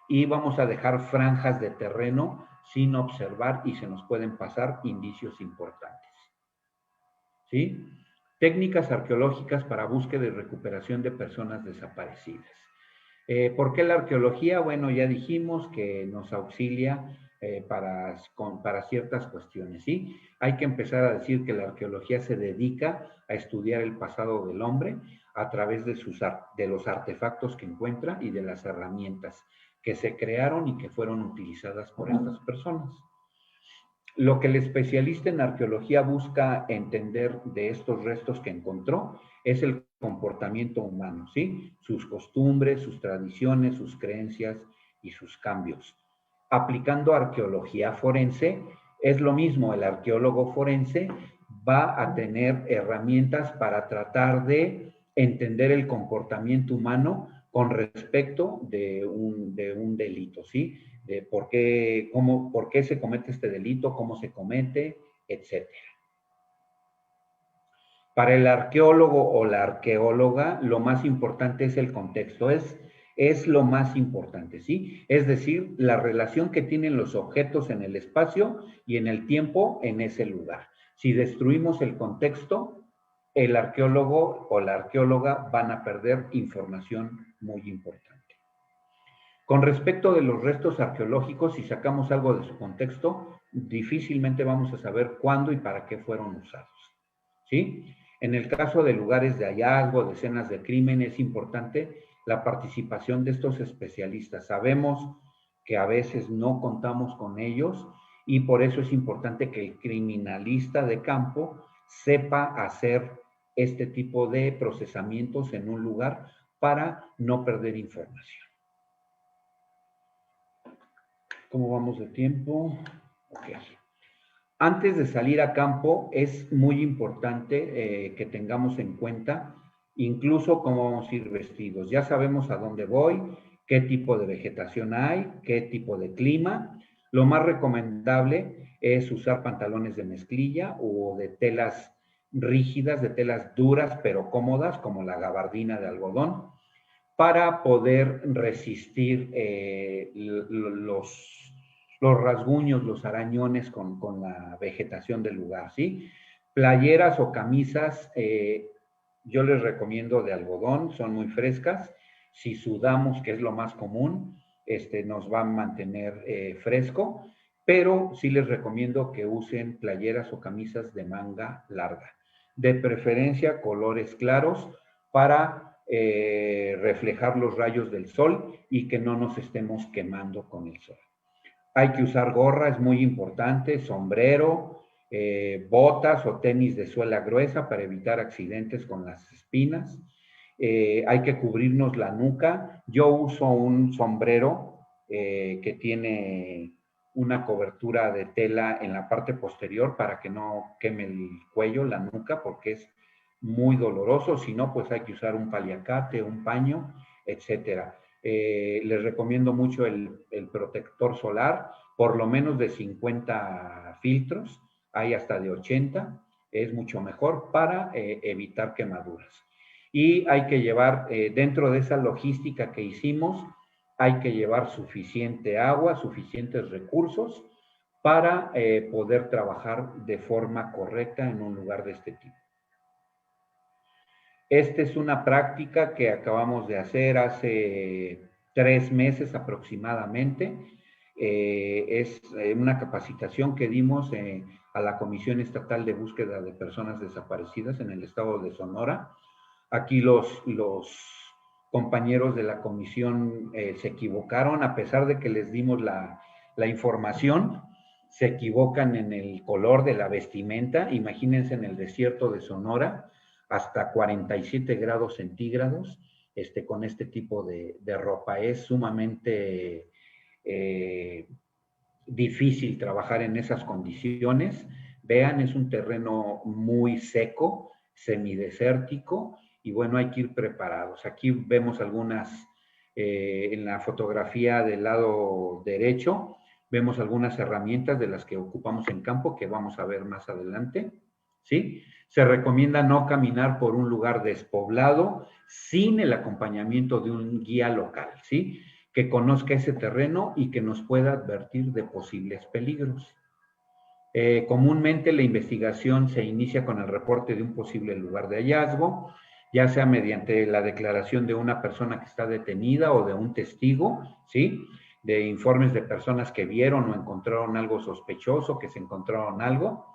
y vamos a dejar franjas de terreno sin observar y se nos pueden pasar indicios importantes, ¿sí? Técnicas arqueológicas para búsqueda y recuperación de personas desaparecidas. ¿Por qué la arqueología? Bueno, ya dijimos que nos auxilia para ciertas cuestiones, ¿sí? Hay que empezar a decir que la arqueología se dedica a estudiar el pasado del hombre a través de los artefactos que encuentra y de las herramientas que se crearon y que fueron utilizadas por estas personas. Lo que el especialista en arqueología busca entender de estos restos que encontró es el comportamiento humano, ¿sí? Sus costumbres, sus tradiciones, sus creencias y sus cambios. Aplicando arqueología forense, es lo mismo, el arqueólogo forense va a tener herramientas para tratar de entender el comportamiento humano con respecto de un delito, ¿sí? De por qué se comete este delito, cómo se comete, etc. Para el arqueólogo o la arqueóloga, lo más importante es el contexto, es lo más importante, ¿sí? Es decir, la relación que tienen los objetos en el espacio y en el tiempo en ese lugar. Si destruimos el contexto, el arqueólogo o la arqueóloga van a perder información muy importante. Con respecto de los restos arqueológicos, si sacamos algo de su contexto, difícilmente vamos a saber cuándo y para qué fueron usados, ¿sí? En el caso de lugares de hallazgo, de escenas de crimen, es importante la participación de estos especialistas. Sabemos que a veces no contamos con ellos y por eso es importante que el criminalista de campo sepa hacer este tipo de procesamientos en un lugar para no perder información. ¿Cómo vamos de tiempo? Ok. Antes de salir a campo es muy importante que tengamos en cuenta incluso cómo vamos a ir vestidos. Ya sabemos a dónde voy, qué tipo de vegetación hay, qué tipo de clima. Lo más recomendable es usar pantalones de mezclilla o de telas rígidas, de telas duras pero cómodas, como la gabardina de algodón, para poder resistir los rasguños, los arañones con la vegetación del lugar, ¿sí? Playeras o camisas, yo les recomiendo de algodón, son muy frescas. Si sudamos, que es lo más común, nos va a mantener fresco, pero sí les recomiendo que usen playeras o camisas de manga larga, de preferencia colores claros para reflejar los rayos del sol y que no nos estemos quemando con el sol. Hay que usar gorra, es muy importante, sombrero, botas o tenis de suela gruesa para evitar accidentes con las espinas. Hay que cubrirnos la nuca. Yo uso un sombrero que tiene una cobertura de tela en la parte posterior para que no queme el cuello, la nuca, porque es muy doloroso. Si no, pues hay que usar un paliacate, un paño, etcétera. Les recomiendo mucho el protector solar, por lo menos de 50 filtros, hay hasta de 80, es mucho mejor para evitar quemaduras. Y hay que llevar, dentro de esa logística que hicimos, hay que llevar suficiente agua, suficientes recursos para poder trabajar de forma correcta en un lugar de este tipo. Esta es una práctica que acabamos de hacer hace 3 meses aproximadamente. Es una capacitación que dimos a la Comisión Estatal de Búsqueda de Personas Desaparecidas en el estado de Sonora. Aquí los compañeros de la comisión se equivocaron, a pesar de que les dimos la información, se equivocan en el color de la vestimenta. Imagínense en el desierto de Sonora, hasta 47 grados centígrados, con este tipo de ropa. Es sumamente difícil trabajar en esas condiciones. Vean, es un terreno muy seco, semidesértico, y bueno, hay que ir preparados. Aquí vemos algunas, en la fotografía del lado derecho, vemos algunas herramientas de las que ocupamos en campo, que vamos a ver más adelante, ¿sí? Se recomienda no caminar por un lugar despoblado sin el acompañamiento de un guía local, ¿sí? Que conozca ese terreno y que nos pueda advertir de posibles peligros. Comúnmente la investigación se inicia con el reporte de un posible lugar de hallazgo, ya sea mediante la declaración de una persona que está detenida o de un testigo, ¿sí? De informes de personas que vieron o encontraron algo sospechoso, que se encontraron algo,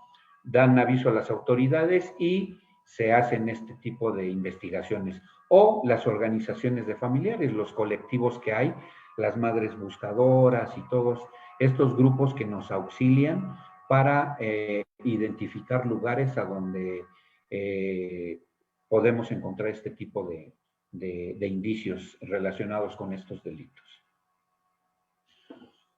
dan aviso a las autoridades y se hacen este tipo de investigaciones. O las organizaciones de familiares, los colectivos que hay, las madres buscadoras y todos estos grupos que nos auxilian para identificar lugares a donde podemos encontrar este tipo de indicios relacionados con estos delitos.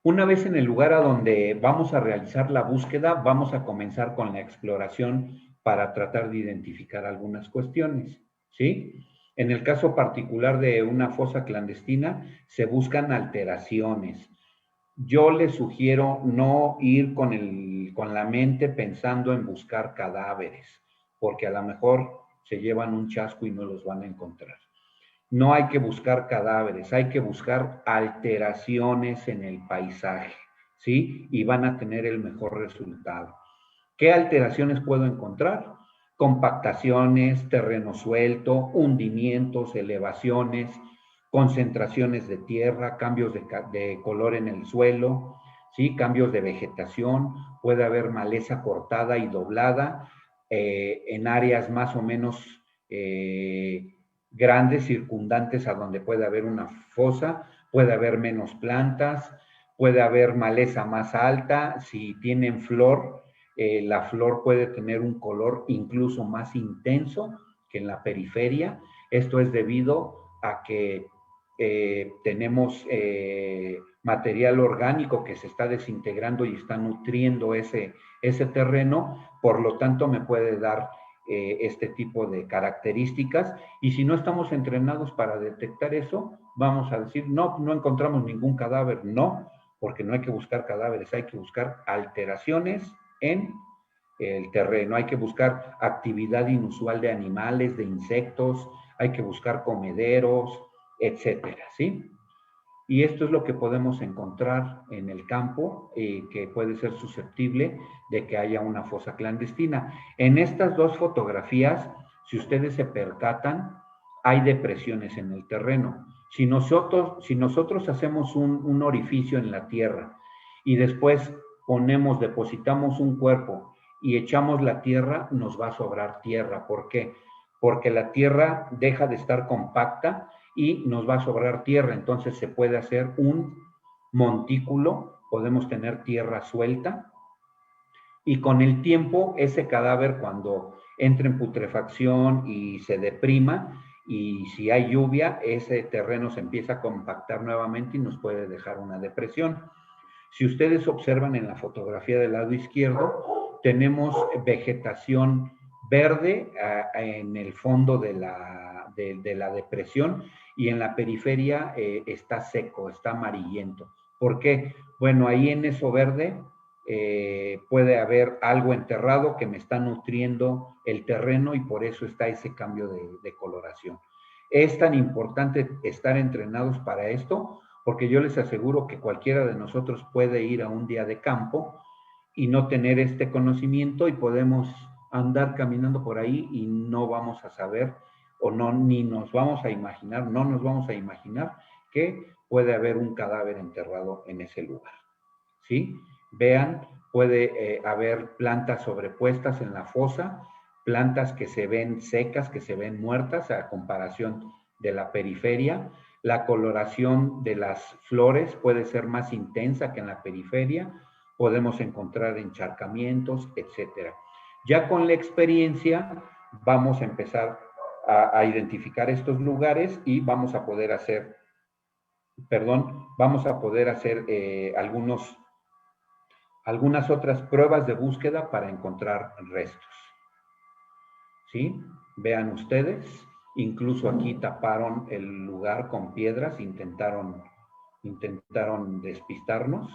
Una vez en el lugar a donde vamos a realizar la búsqueda, vamos a comenzar con la exploración para tratar de identificar algunas cuestiones, ¿sí? En el caso particular de una fosa clandestina, se buscan alteraciones. Yo les sugiero no ir con la mente pensando en buscar cadáveres, porque a lo mejor se llevan un chasco y no los van a encontrar. No hay que buscar cadáveres, hay que buscar alteraciones en el paisaje, ¿sí? Y van a tener el mejor resultado. ¿Qué alteraciones puedo encontrar? Compactaciones, terreno suelto, hundimientos, elevaciones, concentraciones de tierra, cambios de color en el suelo, ¿sí? Cambios de vegetación, puede haber maleza cortada y doblada en áreas más o menos grandes, circundantes a donde puede haber una fosa, puede haber menos plantas, puede haber maleza más alta. Si tienen flor, la flor puede tener un color incluso más intenso que en la periferia. Esto es debido a que tenemos material orgánico que se está desintegrando y está nutriendo ese terreno, por lo tanto me puede dar este tipo de características, y si no estamos entrenados para detectar eso, vamos a decir, no encontramos ningún cadáver. No, porque no hay que buscar cadáveres, hay que buscar alteraciones en el terreno, hay que buscar actividad inusual de animales, de insectos, hay que buscar comederos, etcétera, ¿sí? Y esto es lo que podemos encontrar en el campo, que puede ser susceptible de que haya una fosa clandestina. En estas dos fotografías, si ustedes se percatan, hay depresiones en el terreno. Si nosotros hacemos un orificio en la tierra y después depositamos un cuerpo y echamos la tierra, nos va a sobrar tierra. ¿Por qué? Porque la tierra deja de estar compacta y nos va a sobrar tierra. Entonces se puede hacer un montículo, podemos tener tierra suelta, y con el tiempo ese cadáver, cuando entra en putrefacción y se deprima, y si hay lluvia, ese terreno se empieza a compactar nuevamente y nos puede dejar una depresión. Si ustedes observan en la fotografía del lado izquierdo, tenemos vegetación verde en el fondo de la depresión, y en la periferia está seco, está amarillento. ¿Por qué? Bueno, ahí en eso verde puede haber algo enterrado que me está nutriendo el terreno, y por eso está ese cambio de coloración. Es tan importante estar entrenados para esto, porque yo les aseguro que cualquiera de nosotros puede ir a un día de campo y no tener este conocimiento y podemos andar caminando por ahí y no vamos a saber o no, ni nos vamos a imaginar, no nos vamos a imaginar que puede haber un cadáver enterrado en ese lugar, ¿sí? Vean, puede haber plantas sobrepuestas en la fosa, plantas que se ven secas, que se ven muertas a comparación de la periferia. La coloración de las flores puede ser más intensa que en la periferia. Podemos encontrar encharcamientos, etcétera. Ya con la experiencia vamos a empezar a identificar estos lugares y vamos a poder hacer, algunas otras pruebas de búsqueda para encontrar restos. ¿Sí? Vean ustedes, incluso aquí taparon el lugar con piedras, intentaron despistarnos.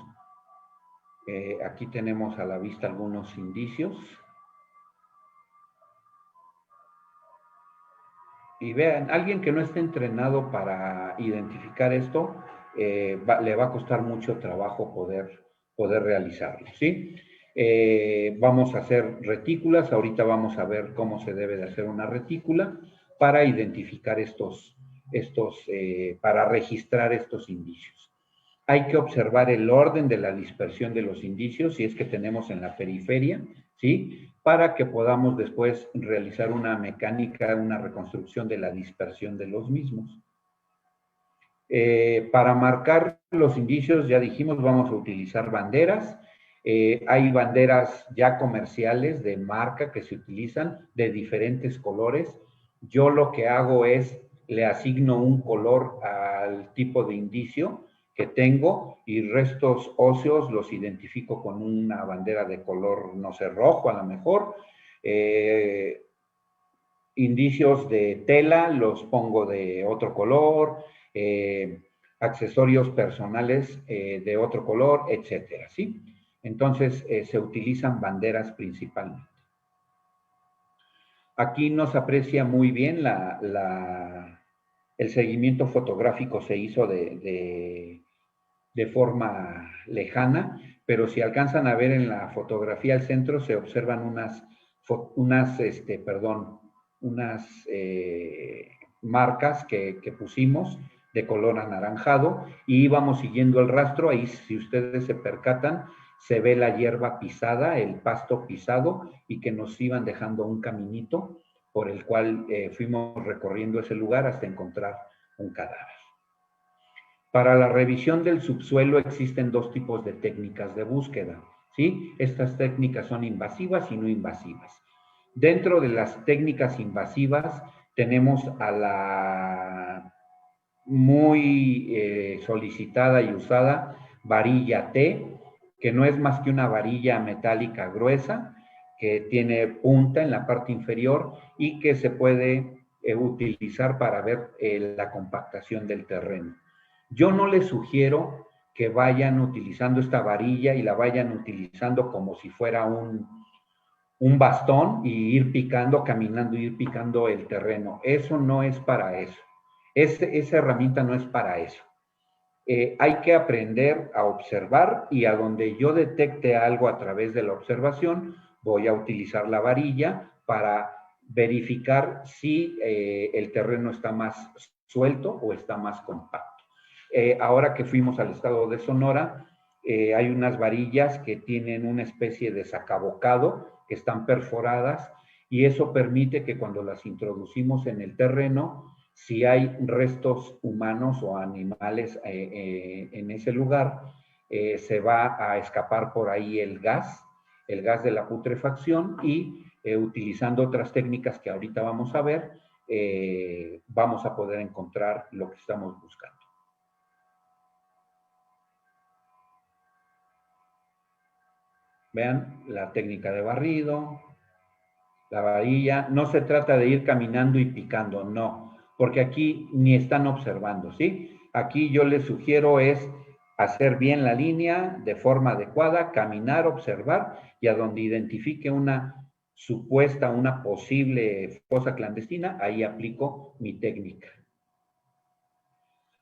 Aquí tenemos a la vista algunos indicios. Y vean, alguien que no esté entrenado para identificar esto, le va a costar mucho trabajo poder realizarlo, ¿sí? Vamos a hacer retículas, ahorita vamos a ver cómo se debe de hacer una retícula para identificar para registrar estos indicios. Hay que observar el orden de la dispersión de los indicios, si es que tenemos en la periferia, ¿sí? Para que podamos después realizar una mecánica, una reconstrucción de la dispersión de los mismos. Para marcar los indicios, ya dijimos, vamos a utilizar banderas. Hay banderas ya comerciales de marca que se utilizan de diferentes colores. Yo lo que hago es, le asigno un color al tipo de indicio que tengo y restos óseos los identifico con una bandera de color, no sé, rojo a lo mejor. Indicios de tela los pongo de otro color, accesorios personales de otro color, etcétera, ¿sí? Entonces, se utilizan banderas principalmente. Aquí nos aprecia muy bien el seguimiento fotográfico se hizo de forma lejana, pero si alcanzan a ver en la fotografía al centro se observan unas marcas que pusimos de color anaranjado y íbamos siguiendo el rastro. Ahí, si ustedes se percatan, se ve la hierba pisada, el pasto pisado y que nos iban dejando un caminito por el cual fuimos recorriendo ese lugar hasta encontrar un cadáver. Para la revisión del subsuelo existen dos tipos de técnicas de búsqueda, ¿sí? Estas técnicas son invasivas y no invasivas. Dentro de las técnicas invasivas tenemos a la muy solicitada y usada varilla T, que no es más que una varilla metálica gruesa, que tiene punta en la parte inferior y que se puede utilizar para ver la compactación del terreno. Yo no les sugiero que vayan utilizando esta varilla y la vayan utilizando como si fuera un bastón y ir picando, caminando, ir picando el terreno. Eso no es para eso. Esa herramienta no es para eso. Hay que aprender a observar y a donde yo detecte algo a través de la observación, voy a utilizar la varilla para verificar si el terreno está más suelto o está más compacto. Ahora que fuimos al estado de Sonora, hay unas varillas que tienen una especie de sacabocado, que están perforadas, y eso permite que cuando las introducimos en el terreno, si hay restos humanos o animales en ese lugar, se va a escapar por ahí el gas de la putrefacción y utilizando otras técnicas que ahorita vamos a ver, vamos a poder encontrar lo que estamos buscando. Vean la técnica de barrido, la varilla. No se trata de ir caminando y picando, no, porque aquí ni están observando, ¿sí? Aquí yo les sugiero es hacer bien la línea de forma adecuada, caminar, observar, y a donde identifique una supuesta, una posible fosa clandestina, ahí aplico mi técnica.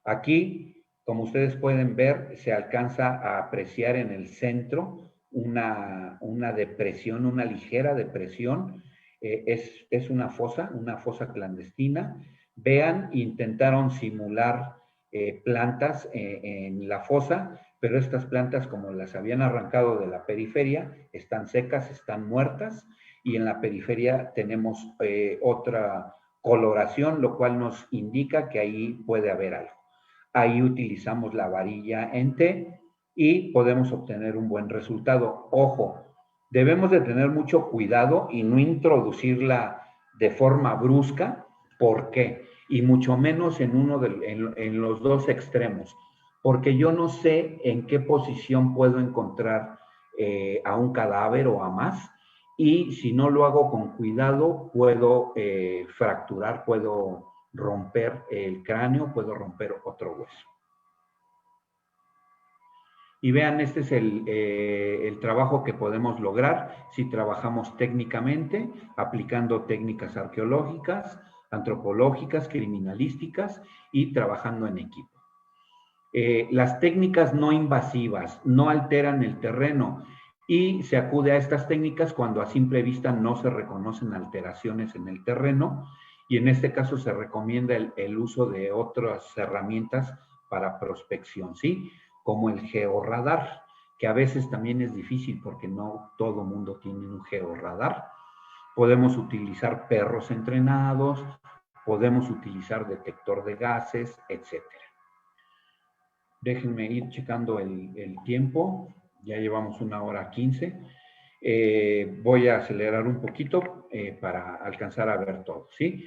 Aquí Como ustedes pueden ver, se alcanza a apreciar en el centro una depresión, una ligera depresión. Es una fosa clandestina. Vean, intentaron simular plantas en la fosa, pero estas plantas, como las habían arrancado de la periferia, están secas, están muertas, y en la periferia tenemos otra coloración, lo cual nos indica que ahí puede haber algo. Ahí utilizamos la varilla en T y podemos obtener un buen resultado. Ojo, debemos de tener mucho cuidado y no introducirla de forma brusca. ¿Por qué? Y mucho menos en los dos extremos, porque yo no sé en qué posición puedo encontrar a un cadáver o a más, y si no lo hago con cuidado, puedo fracturar, puedo romper el cráneo, puedo romper otro hueso. Y vean, este es el trabajo que podemos lograr si trabajamos técnicamente, aplicando técnicas arqueológicas, antropológicas, criminalísticas y trabajando en equipo. Las técnicas no invasivas no alteran el terreno y se acude a estas técnicas cuando a simple vista no se reconocen alteraciones en el terreno, y en este caso se recomienda el uso de otras herramientas para prospección, ¿sí? Como el georradar, que a veces también es difícil porque no todo mundo tiene un georradar. Podemos utilizar perros entrenados, podemos utilizar detector de gases, etc. Déjenme ir checando el tiempo, ya llevamos 1:15. Voy a acelerar un poquito para alcanzar a ver todo, ¿sí?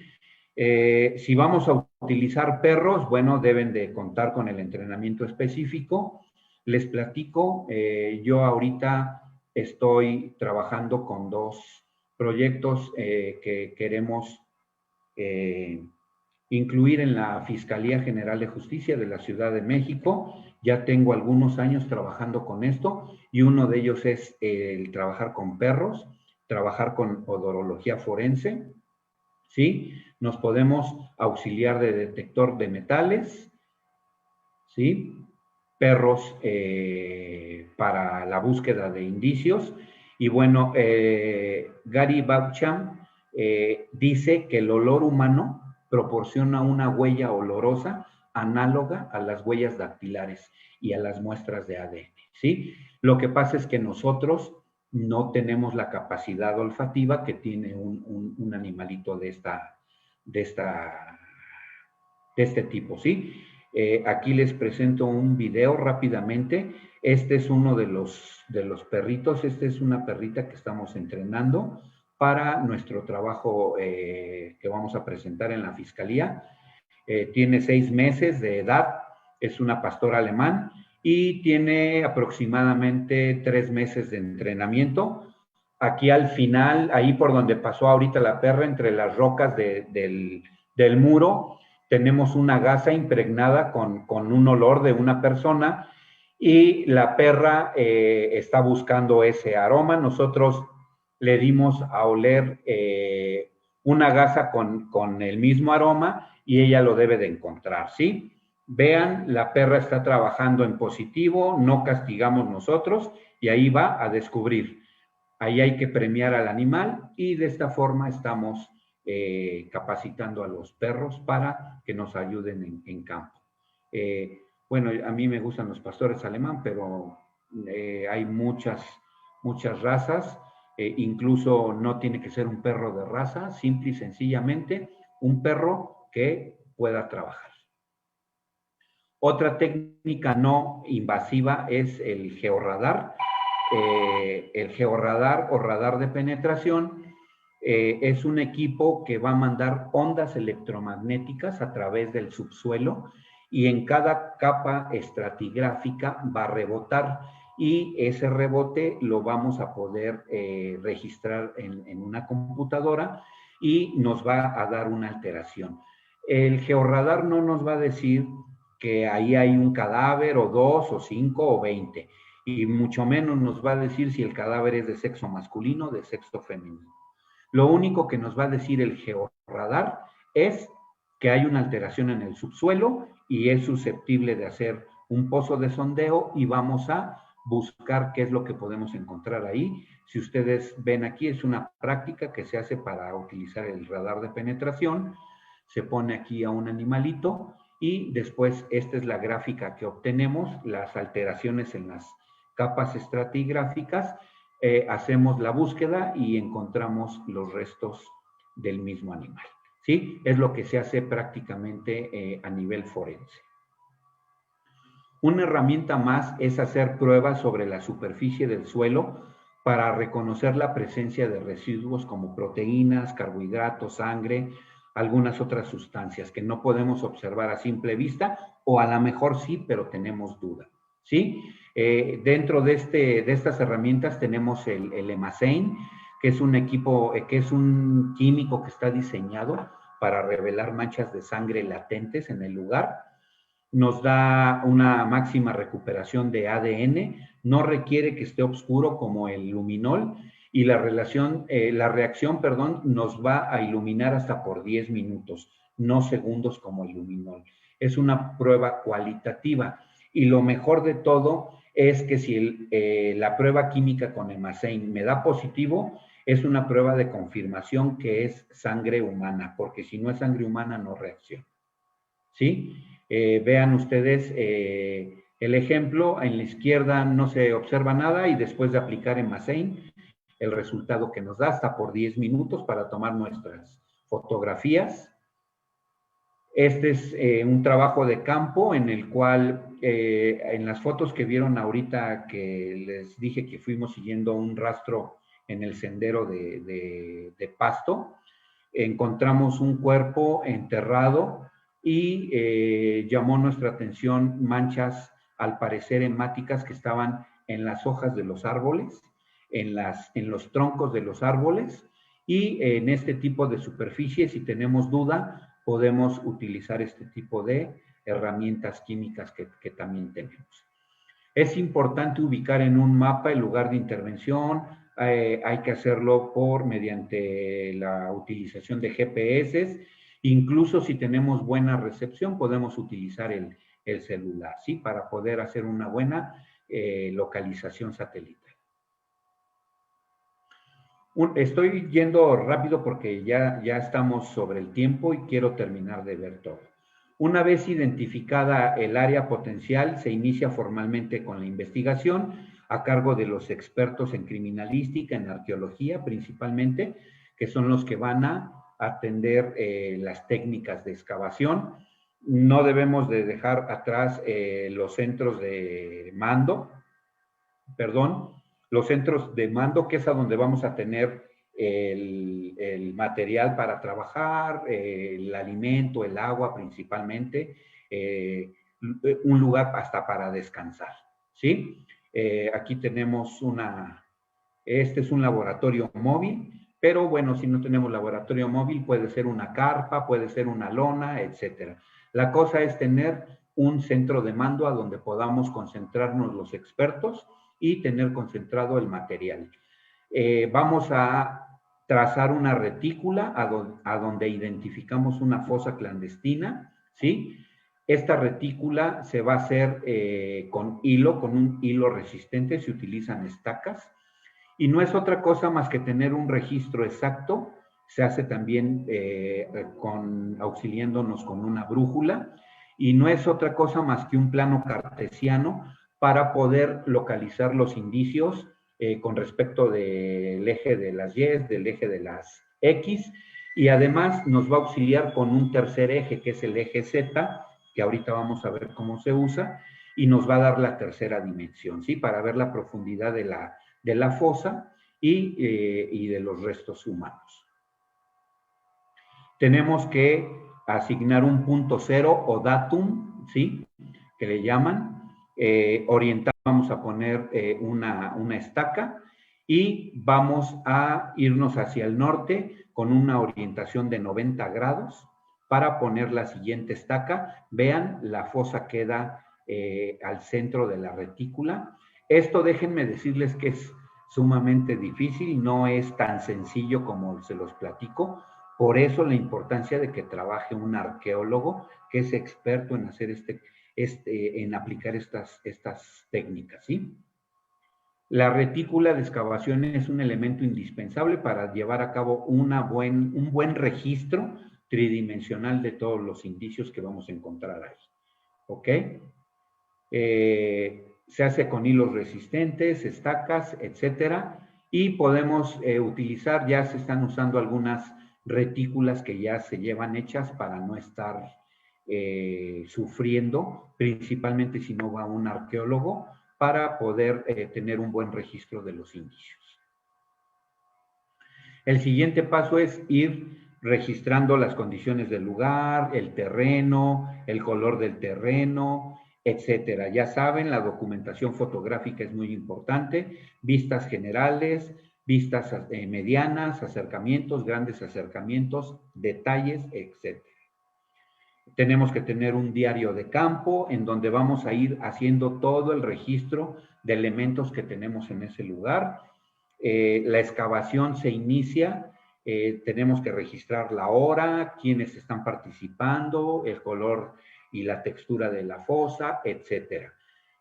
Si vamos a utilizar perros, bueno, deben de contar con el entrenamiento específico. Les platico, yo ahorita estoy trabajando con 2 proyectos que queremos incluir en la Fiscalía General de Justicia de la Ciudad de México. Ya tengo algunos años trabajando con esto, y uno de ellos es el trabajar con perros, trabajar con odorología forense, ¿sí? Nos podemos auxiliar de detector de metales, ¿sí? Perros para la búsqueda de indicios. Y bueno, Gary Baucham dice que el olor humano proporciona una huella olorosa análoga a las huellas dactilares y a las muestras de ADN, ¿sí? Lo que pasa es que nosotros no tenemos la capacidad olfativa que tiene un animalito de este tipo, ¿sí? Aquí les presento un video rápidamente. Este es uno de los perritos. Esta es una perrita que estamos entrenando para nuestro trabajo que vamos a presentar en la Fiscalía. Tiene 6 meses de edad, es una pastora alemán y tiene aproximadamente 3 meses de entrenamiento. Aquí al final, ahí por donde pasó ahorita la perra, entre las rocas del muro, tenemos una gasa impregnada con un olor de una persona, y la perra está buscando ese aroma. Nosotros le dimos a oler una gasa con el mismo aroma y ella lo debe de encontrar, ¿sí? Vean, la perra está trabajando en positivo, no castigamos nosotros, y ahí va a descubrir. Ahí hay que premiar al animal, y de esta forma estamos capacitando a los perros para que nos ayuden en campo. Bueno, a mí me gustan los pastores alemán, pero hay muchas razas. Incluso no tiene que ser un perro de raza, simple y sencillamente un perro que pueda trabajar. Otra técnica no invasiva es el georradar. El georradar o radar de penetración es un equipo que va a mandar ondas electromagnéticas a través del subsuelo, y en cada capa estratigráfica va a rebotar, y ese rebote lo vamos a poder registrar en una computadora y nos va a dar una alteración. El georradar no nos va a decir que ahí hay un cadáver o 2 o 5 o 20, y mucho menos nos va a decir si el cadáver es de sexo masculino o de sexo femenino. Lo único que nos va a decir el georradar es que hay una alteración en el subsuelo y es susceptible de hacer un pozo de sondeo y vamos a buscar qué es lo que podemos encontrar ahí. Si ustedes ven aquí, es una práctica que se hace para utilizar el radar de penetración. Se pone aquí a un animalito y después esta es la gráfica que obtenemos, las alteraciones en las capas estratigráficas. Hacemos la búsqueda y encontramos los restos del mismo animal. ¿Sí? Es lo que se hace prácticamente a nivel forense. Una herramienta más es hacer pruebas sobre la superficie del suelo para reconocer la presencia de residuos como proteínas, carbohidratos, sangre, algunas otras sustancias que no podemos observar a simple vista, o a lo mejor sí, pero tenemos duda. ¿Sí? Dentro de estas herramientas tenemos el Emasein, que es un equipo, que es un químico que está diseñado para revelar manchas de sangre latentes en el lugar. Nos da una máxima recuperación de ADN, no requiere que esté oscuro como el luminol y la reacción, nos va a iluminar hasta por 10 minutos, no segundos como el luminol. Es una prueba cualitativa y lo mejor de todo es que si la prueba química con Emasein me da positivo, es una prueba de confirmación que es sangre humana, porque si no es sangre humana no reacciona. ¿Sí? Vean ustedes el ejemplo, en la izquierda no se observa nada y después de aplicar Emasein, el resultado que nos da hasta por 10 minutos para tomar nuestras fotografías. Este es un trabajo de campo en el cual en las fotos que vieron ahorita que les dije que fuimos siguiendo un rastro en el sendero de pasto, encontramos un cuerpo enterrado y llamó nuestra atención manchas al parecer hemáticas que estaban en las hojas de los árboles, en los troncos de los árboles y en este tipo de superficie, si tenemos duda, podemos utilizar este tipo de herramientas químicas que también tenemos. Es importante ubicar en un mapa el lugar de intervención, hay que hacerlo mediante la utilización de GPS, incluso si tenemos buena recepción podemos utilizar el celular, ¿sí? Para poder hacer una buena localización satelital. Estoy yendo rápido porque ya estamos sobre el tiempo y quiero terminar de ver todo. Una vez identificada el área potencial, se inicia formalmente con la investigación a cargo de los expertos en criminalística, en arqueología principalmente, que son los que van a atender las técnicas de excavación. No debemos de dejar atrás los centros de mando, que es a donde vamos a tener el material para trabajar, el alimento, el agua principalmente, un lugar hasta para descansar, ¿sí? Aquí tenemos este es un laboratorio móvil, pero bueno, si no tenemos laboratorio móvil, puede ser una carpa, puede ser una lona, etcétera. La cosa es tener un centro de mando a donde podamos concentrarnos los expertos y tener concentrado el material. Vamos a trazar una retícula a donde identificamos una fosa clandestina, ¿sí? Esta retícula se va a hacer con un hilo resistente, se utilizan estacas, y no es otra cosa más que tener un registro exacto. Se hace también auxiliándonos con una brújula, y no es otra cosa más que un plano cartesiano para poder localizar los indicios con respecto del eje de las Y, del eje de las X, y además nos va a auxiliar con un tercer eje, que es el eje Z, que ahorita vamos a ver cómo se usa, y nos va a dar la tercera dimensión, ¿sí? Para ver la profundidad de la fosa y de los restos humanos. Tenemos que asignar un punto cero o datum, ¿sí? Que le llaman. Orientar, vamos a poner una estaca y vamos a irnos hacia el norte con una orientación de 90 grados para poner la siguiente estaca. Vean, la fosa queda al centro de la retícula. Esto déjenme decirles que es sumamente difícil, no es tan sencillo como se los platico, Por eso la importancia de que trabaje un arqueólogo que es experto en hacer en aplicar estas técnicas, ¿sí? La retícula de excavación es un elemento indispensable para llevar a cabo un buen registro tridimensional de todos los indicios que vamos a encontrar ahí. ¿Ok? Se hace con hilos resistentes, estacas, etcétera, y podemos utilizar, ya se están usando algunas retículas que ya se llevan hechas para no estar sufriendo, principalmente si no va un arqueólogo, para poder tener un buen registro de los indicios. El siguiente paso es ir registrando las condiciones del lugar, el terreno, el color del terreno, etcétera. Ya saben, la documentación fotográfica es muy importante, vistas generales, vistas medianas, acercamientos, grandes acercamientos, detalles, etcétera. Tenemos que tener un diario de campo en donde vamos a ir haciendo todo el registro de elementos que tenemos en ese lugar. La excavación se inicia, tenemos que registrar la hora, quiénes están participando, el color y la textura de la fosa, etcétera.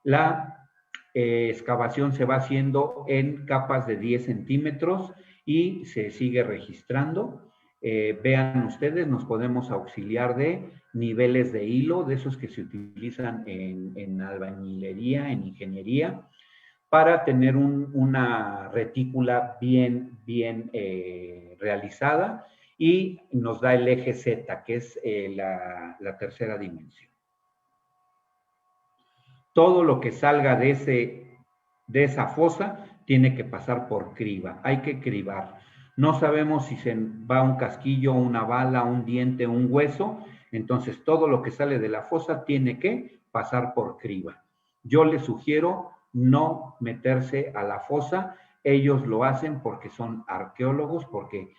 La excavación se va haciendo en capas de 10 centímetros y se sigue registrando. Vean ustedes, nos podemos auxiliar de niveles de hilo, de esos que se utilizan en albañilería, en ingeniería, para tener una retícula bien realizada, y nos da el eje Z, que es la tercera dimensión. Todo lo que salga de esa fosa tiene que pasar por criba, hay que cribar. No sabemos si se va un casquillo, una bala, un diente, un hueso, entonces todo lo que sale de la fosa tiene que pasar por criba. Yo les sugiero no meterse a la fosa, ellos lo hacen porque son arqueólogos, porque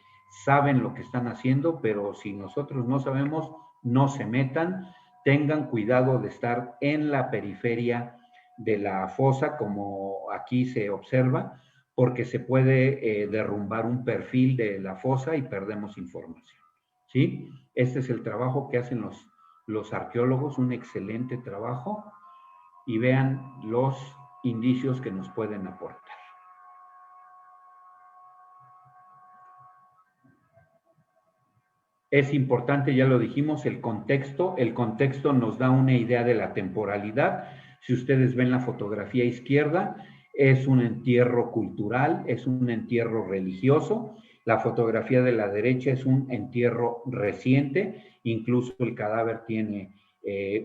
saben lo que están haciendo, pero si nosotros no sabemos, no se metan, tengan cuidado de estar en la periferia de la fosa, como aquí se observa, porque se puede derrumbar un perfil de la fosa y perdemos información, ¿sí? Este es el trabajo que hacen los arqueólogos, un excelente trabajo, y vean los indicios que nos pueden aportar. Es importante, ya lo dijimos, el contexto. El contexto nos da una idea de la temporalidad. Si ustedes ven la fotografía izquierda, es un entierro cultural, es un entierro religioso. La fotografía de la derecha es un entierro reciente, incluso el cadáver tiene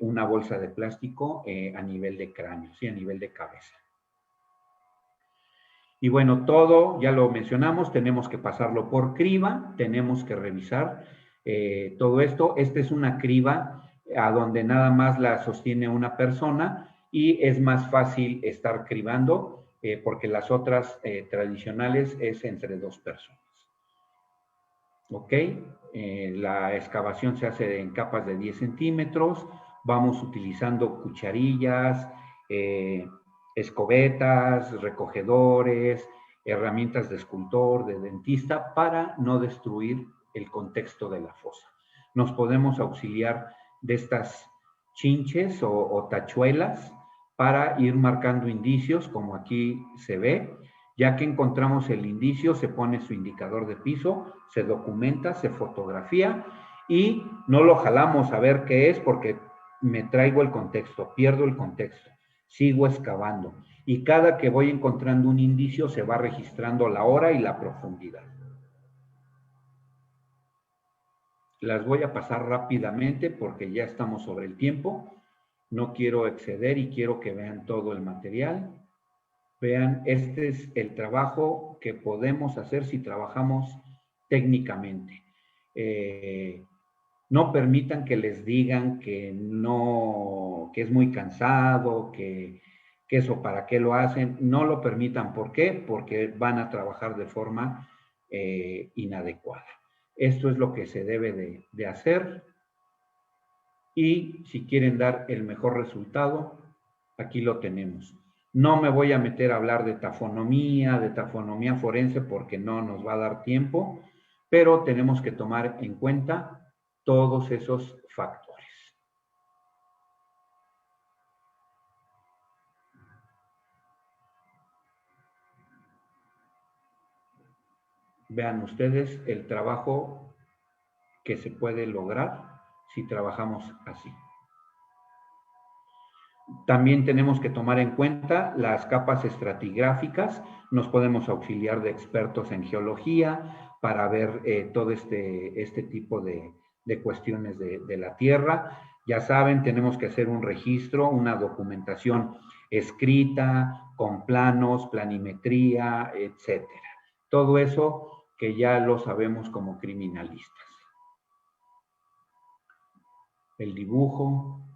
una bolsa de plástico a nivel de cráneo, ¿sí? A nivel de cabeza. Y bueno, todo, ya lo mencionamos, tenemos que pasarlo por criba, tenemos que revisar todo esto. Esta es una criba a donde nada más la sostiene una persona y es más fácil estar cribando porque las otras tradicionales es entre 2 personas. ¿Ok? La excavación se hace en capas de 10 centímetros, vamos utilizando cucharillas, escobetas, recogedores, herramientas de escultor, de dentista, para no destruir el contexto de la fosa. Nos podemos auxiliar de estas chinches o tachuelas para ir marcando indicios, como aquí se ve. Ya que encontramos el indicio, se pone su indicador de piso, se documenta, se fotografía y no lo jalamos a ver qué es porque me traigo el contexto, pierdo el contexto, sigo excavando. Y cada que voy encontrando un indicio se va registrando la hora y la profundidad. Las voy a pasar rápidamente porque ya estamos sobre el tiempo. No quiero exceder y quiero que vean todo el material. Vean, este es el trabajo que podemos hacer si trabajamos técnicamente. No permitan que les digan que no, que es muy cansado, que eso para qué lo hacen. No lo permitan. ¿Por qué? Porque van a trabajar de forma inadecuada. Esto es lo que se debe de hacer. Y si quieren dar el mejor resultado, aquí lo tenemos. No me voy a meter a hablar de tafonomía forense porque no nos va a dar tiempo, pero tenemos que tomar en cuenta todos esos factores. Vean ustedes el trabajo que se puede lograr si trabajamos así. También tenemos que tomar en cuenta las capas estratigráficas. Nos podemos auxiliar de expertos en geología para ver todo este tipo de cuestiones de la Tierra. Ya saben, tenemos que hacer un registro, una documentación escrita, con planos, planimetría, etcétera. Todo eso que ya lo sabemos como criminalistas. El dibujo.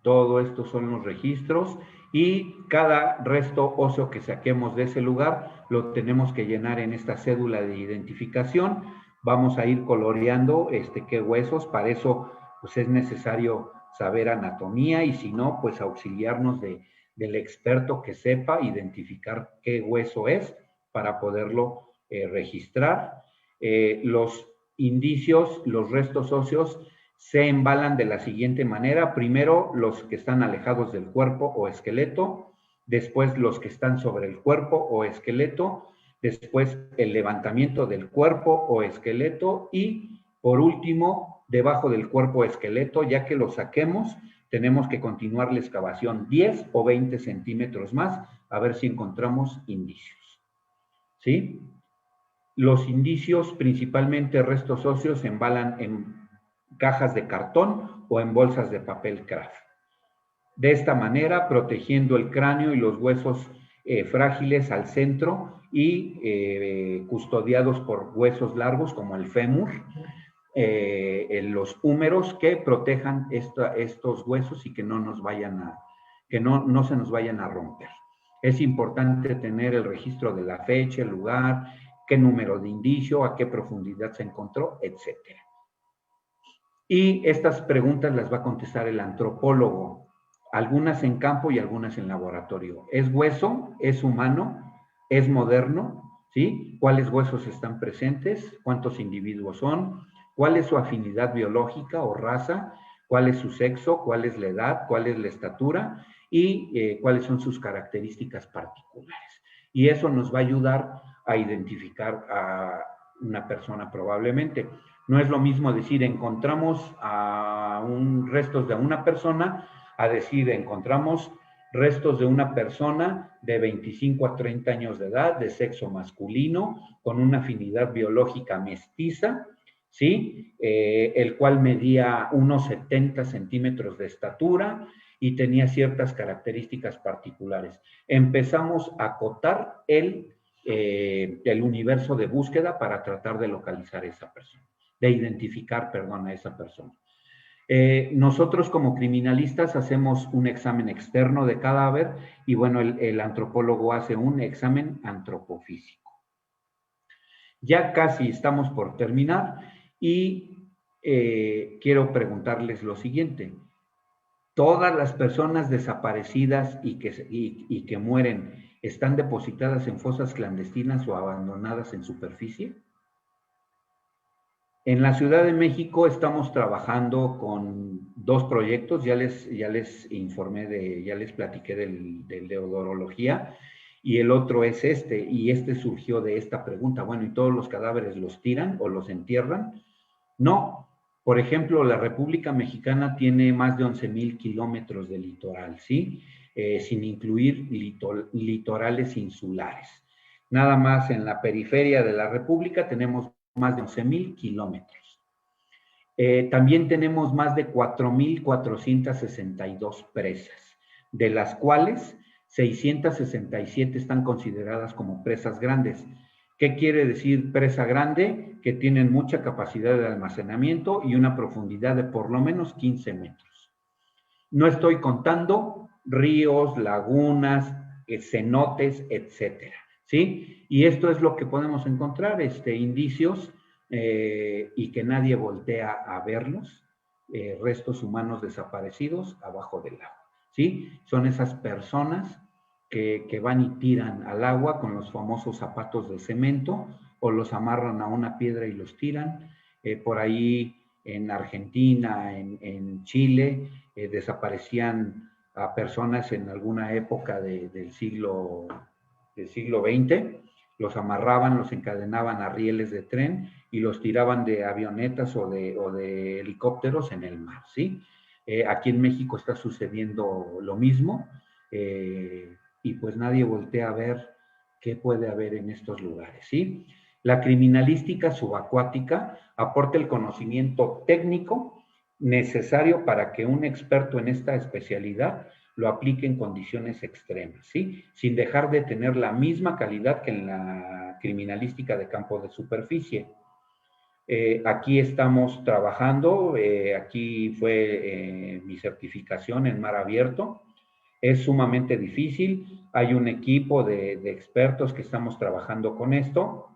Todo esto son los registros y cada resto óseo que saquemos de ese lugar lo tenemos que llenar en esta cédula de identificación. Vamos a ir coloreando qué huesos. Para eso pues es necesario saber anatomía y si no, pues auxiliarnos del experto que sepa identificar qué hueso es para poderlo registrar. Los indicios, los restos óseos se embalan de la siguiente manera. Primero, los que están alejados del cuerpo o esqueleto, después los que están sobre el cuerpo o esqueleto, después el levantamiento del cuerpo o esqueleto y, por último, debajo del cuerpo o esqueleto, ya que lo saquemos, tenemos que continuar la excavación 10 o 20 centímetros más, a ver si encontramos indicios. ¿Sí? Los indicios, principalmente restos óseos, se embalan en cajas de cartón o en bolsas de papel craft. De esta manera, protegiendo el cráneo y los huesos frágiles al centro y custodiados por huesos largos como el fémur, los húmeros que protejan estos huesos y que no nos vayan no se nos vayan a romper. Es importante tener el registro de la fecha, el lugar, qué número de indicio, a qué profundidad se encontró, etcétera. Y estas preguntas las va a contestar el antropólogo, algunas en campo y algunas en laboratorio. ¿Es hueso? ¿Es humano? ¿Es moderno? ¿Sí? ¿Cuáles huesos están presentes? ¿Cuántos individuos son? ¿Cuál es su afinidad biológica o raza? ¿Cuál es su sexo? ¿Cuál es la edad? ¿Cuál es la estatura? Y cuáles son sus características particulares. Y eso nos va a ayudar a identificar a una persona probablemente. No es lo mismo decir encontramos restos de una persona a decir encontramos restos de una persona de 25 a 30 años de edad, de sexo masculino, con una afinidad biológica mestiza, ¿sí? El cual medía unos 70 centímetros de estatura y tenía ciertas características particulares. Empezamos a acotar el universo de búsqueda para tratar de localizar a esa persona. De identificar, perdón, a esa persona. Nosotros como criminalistas hacemos un examen externo de cadáver y bueno, el antropólogo hace un examen antropofísico. Ya casi estamos por terminar y quiero preguntarles lo siguiente. ¿Todas las personas desaparecidas y que mueren están depositadas en fosas clandestinas o abandonadas en superficie? En la Ciudad de México estamos trabajando con 2 proyectos, ya les informé ya les platiqué del de odorología, y el otro es y surgió de esta pregunta, bueno, ¿y todos los cadáveres los tiran o los entierran? No, por ejemplo, la República Mexicana tiene más de 11,000 kilómetros de litoral, ¿sí? Sin incluir litorales insulares. Nada más en la periferia de la República tenemos más de 11,000 kilómetros. También tenemos más de 4,462 presas, de las cuales 667 están consideradas como presas grandes. ¿Qué quiere decir presa grande? Que tienen mucha capacidad de almacenamiento y una profundidad de por lo menos 15 metros. No estoy contando ríos, lagunas, cenotes, etcétera, ¿sí? Y esto es lo que podemos encontrar, indicios y que nadie voltea a verlos, restos humanos desaparecidos abajo del agua, ¿sí? Son esas personas que van y tiran al agua con los famosos zapatos de cemento, o los amarran a una piedra y los tiran. Por ahí en Argentina, en Chile, desaparecían a personas en alguna época del siglo XX, los amarraban, los encadenaban a rieles de tren y los tiraban de avionetas o de helicópteros en el mar, ¿sí? Aquí en México está sucediendo lo mismo, y pues nadie voltea a ver qué puede haber en estos lugares, ¿sí? La criminalística subacuática aporta el conocimiento técnico necesario para que un experto en esta especialidad lo aplique en condiciones extremas, ¿sí? Sin dejar de tener la misma calidad que en la criminalística de campo de superficie. Aquí estamos trabajando, aquí fue mi certificación en mar abierto. Es sumamente difícil, hay un equipo de expertos que estamos trabajando con esto.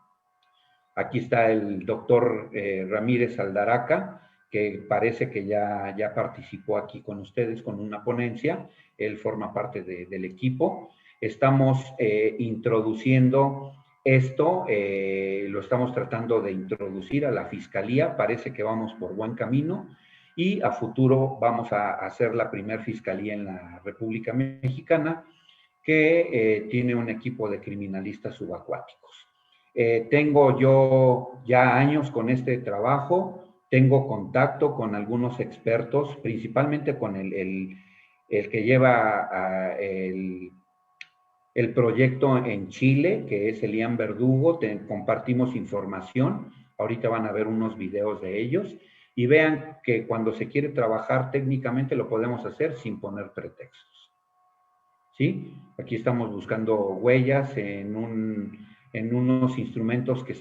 Aquí está el doctor Ramírez Aldaraca, que parece que ya participó aquí con ustedes con una ponencia. Él forma parte del equipo. Estamos introduciendo esto, lo estamos tratando de introducir a la Fiscalía. Parece que vamos por buen camino y a futuro vamos a hacer la primer fiscalía en la República Mexicana que tiene un equipo de criminalistas subacuáticos. Tengo yo ya años con este trabajo, tengo contacto con algunos expertos, principalmente con el que lleva el proyecto en Chile, que es Elian Verdugo. Compartimos información, ahorita van a ver unos videos de ellos, y vean que cuando se quiere trabajar técnicamente lo podemos hacer sin poner pretextos, ¿sí? Aquí estamos buscando huellas en unos instrumentos que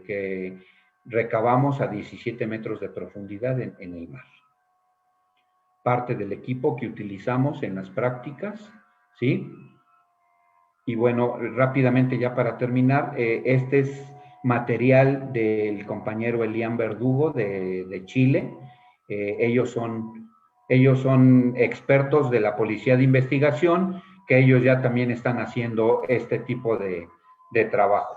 que recabamos a 17 metros de profundidad en el mar. Parte del equipo que utilizamos en las prácticas, ¿sí? Y bueno, rápidamente ya para terminar, este es material del compañero Elian Verdugo de Chile. Ellos son expertos de la Policía de Investigación, que ellos ya también están haciendo este tipo de trabajo.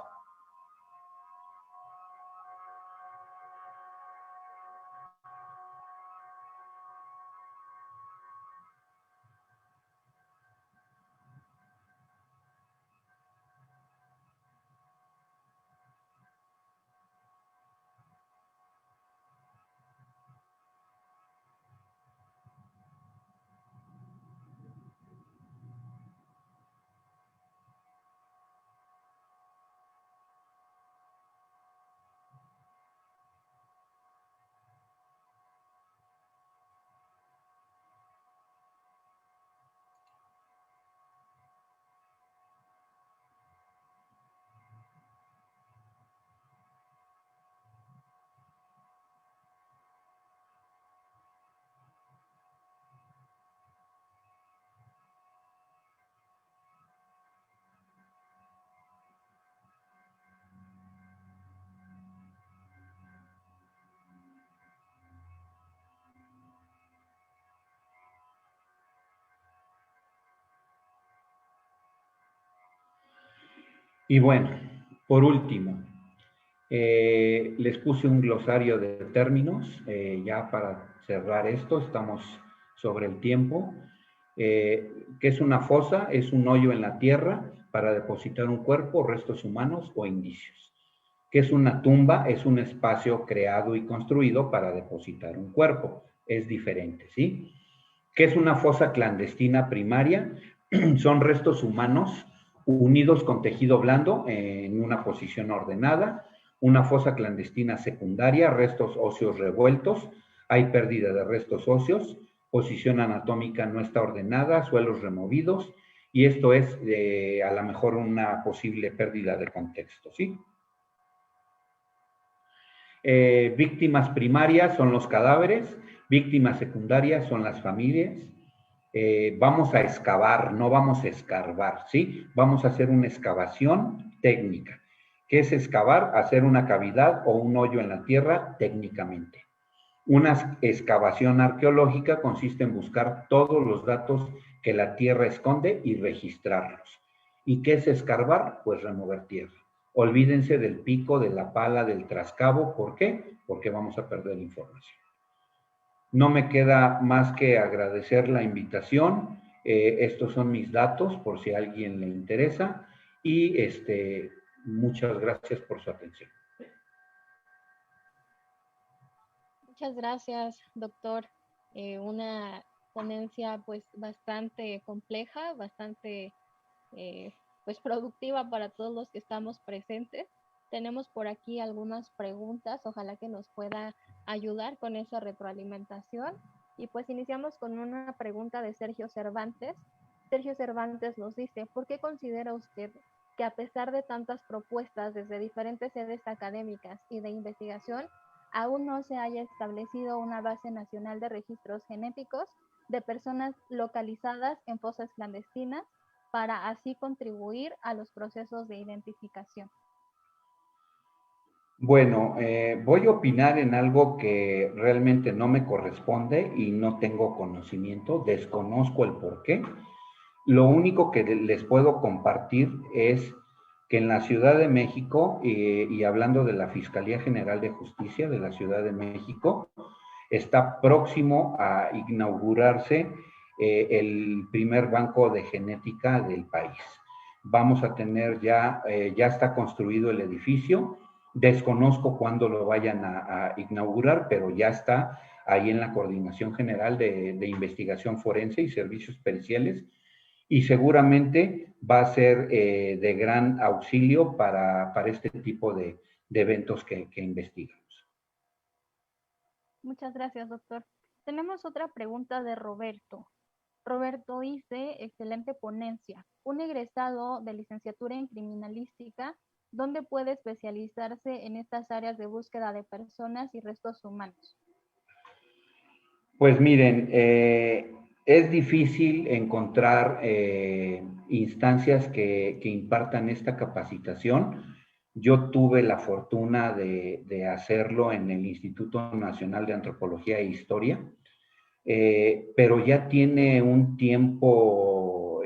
Y bueno, por último, les puse un glosario de términos, ya para cerrar esto, estamos sobre el tiempo. ¿Qué es una fosa? Es un hoyo en la tierra para depositar un cuerpo, restos humanos o indicios. ¿Qué es una tumba? Es un espacio creado y construido para depositar un cuerpo. Es diferente, ¿sí? ¿Qué es una fosa clandestina primaria? Son restos humanos unidos con tejido blando en una posición ordenada. Una fosa clandestina secundaria, restos óseos revueltos, hay pérdida de restos óseos, posición anatómica no está ordenada, suelos removidos, y esto es a lo mejor una posible pérdida de contexto, ¿sí? Víctimas primarias son los cadáveres, víctimas secundarias son las familias. Vamos a excavar, no vamos a escarbar, ¿sí? Vamos a hacer una excavación técnica. ¿Qué es excavar? Hacer una cavidad o un hoyo en la tierra técnicamente. Una excavación arqueológica consiste en buscar todos los datos que la tierra esconde y registrarlos. ¿Y qué es escarbar? Pues remover tierra. Olvídense del pico, de la pala, del trascabo. ¿Por qué? Porque vamos a perder información. No me queda más que agradecer la invitación. Estos son mis datos por si a alguien le interesa y muchas gracias por su atención. Muchas gracias, doctor. Una ponencia pues bastante compleja, bastante pues productiva para todos los que estamos presentes. Tenemos por aquí algunas preguntas, ojalá que nos pueda ayudar con esa retroalimentación. Y pues iniciamos con una pregunta de Sergio Cervantes. Sergio Cervantes nos dice, ¿por qué considera usted que a pesar de tantas propuestas desde diferentes sedes académicas y de investigación, aún no se haya establecido una base nacional de registros genéticos de personas localizadas en fosas clandestinas para así contribuir a los procesos de identificación? Bueno, voy a opinar en algo que realmente no me corresponde y no tengo conocimiento, desconozco el por qué. Lo único que les puedo compartir es que en la Ciudad de México, y hablando de la Fiscalía General de Justicia de la Ciudad de México, está próximo a inaugurarse el primer banco de genética del país. Vamos a tener ya está construido el edificio. Desconozco cuándo lo vayan a inaugurar, pero ya está ahí en la Coordinación General de Investigación Forense y Servicios Periciales, y seguramente va a ser de gran auxilio para este tipo de eventos que investigamos. Muchas gracias, doctor. Tenemos otra pregunta de Roberto. Roberto dice, excelente ponencia. Un egresado de licenciatura en criminalística, ¿dónde puede especializarse en estas áreas de búsqueda de personas y restos humanos? Pues miren, es difícil encontrar instancias que impartan esta capacitación. Yo tuve la fortuna de hacerlo en el Instituto Nacional de Antropología e Historia, pero ya tiene un tiempo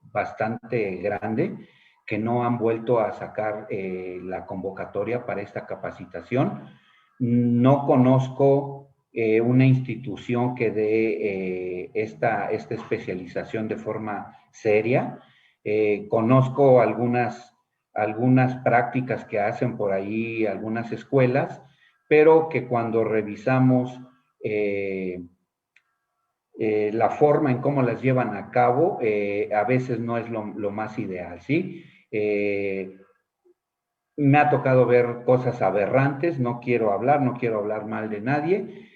bastante grande que no han vuelto a sacar la convocatoria para esta capacitación. No conozco una institución que dé esta especialización de forma seria. Conozco algunas prácticas que hacen por ahí algunas escuelas, pero que cuando revisamos la forma en cómo las llevan a cabo, a veces no es lo más ideal, ¿sí? Me ha tocado ver cosas aberrantes, no quiero hablar mal de nadie,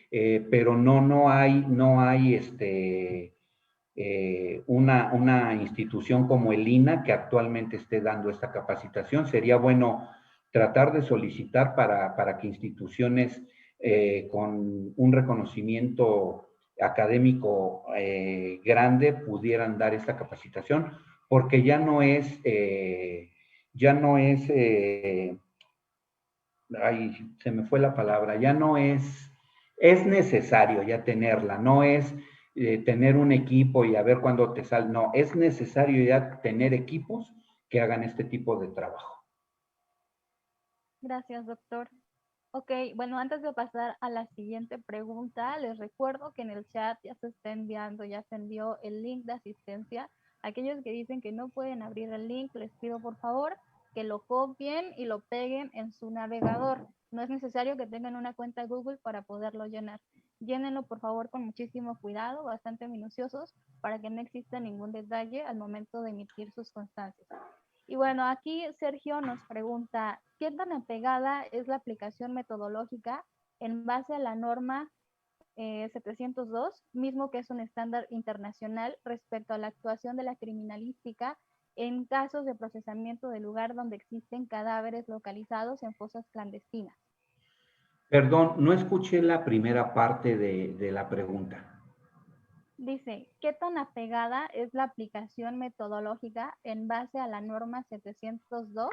pero no hay una institución como el INAH que actualmente esté dando esta capacitación. Sería bueno tratar de solicitar para que instituciones con un reconocimiento académico grande pudieran dar esta capacitación, porque ya no es se me fue la palabra, es necesario ya tenerla, no es tener un equipo y a ver cuándo te sale, no, es necesario ya tener equipos que hagan este tipo de trabajo. Gracias, doctor. Ok, bueno, antes de pasar a la siguiente pregunta, les recuerdo que en el chat ya se envió el link de asistencia. Aquellos que dicen que no pueden abrir el link, les pido por favor que lo copien y lo peguen en su navegador. No es necesario que tengan una cuenta Google para poderlo llenar. Llénenlo por favor con muchísimo cuidado, bastante minuciosos, para que no exista ningún detalle al momento de emitir sus constancias. Y bueno, aquí Sergio nos pregunta, ¿qué tan apegada es la aplicación metodológica en base a la norma 702, mismo que es un estándar internacional respecto a la actuación de la criminalística en casos de procesamiento del lugar donde existen cadáveres localizados en fosas clandestinas? Perdón, no escuché la primera parte de la pregunta. Dice, ¿qué tan apegada es la aplicación metodológica en base a la norma 702,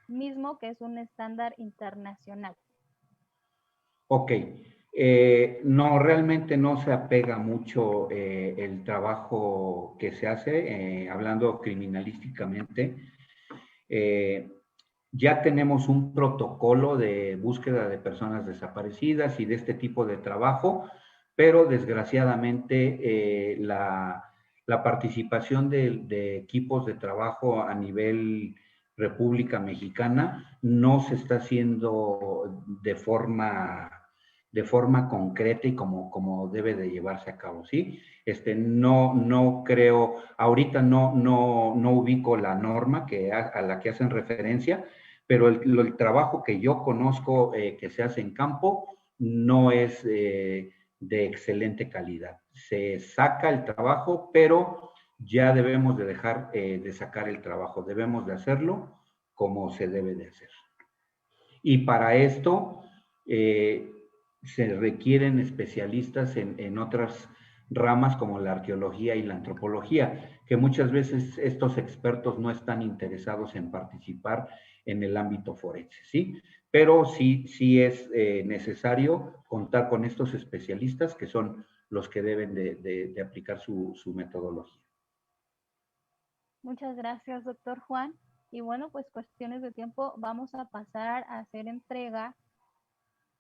mismo que es un estándar internacional? Ok, No, realmente no se apega mucho el trabajo que se hace, hablando criminalísticamente. Ya tenemos un protocolo de búsqueda de personas desaparecidas y de este tipo de trabajo, pero desgraciadamente la participación de equipos de trabajo a nivel República Mexicana no se está haciendo de forma concreta y como debe de llevarse a cabo, ¿sí? No creo, ahorita no ubico la norma a la que hacen referencia, pero el trabajo que yo conozco que se hace en campo no es de excelente calidad. Se saca el trabajo, pero ya debemos de dejar de sacar el trabajo, debemos de hacerlo como se debe de hacer. Y para esto se requieren especialistas en otras ramas como la arqueología y la antropología, que muchas veces estos expertos no están interesados en participar en el ámbito forense, ¿sí? Pero sí es necesario contar con estos especialistas que son los que deben de aplicar su metodología. Muchas gracias, doctor Juan. Y bueno, pues cuestiones de tiempo, vamos a pasar a hacer entrega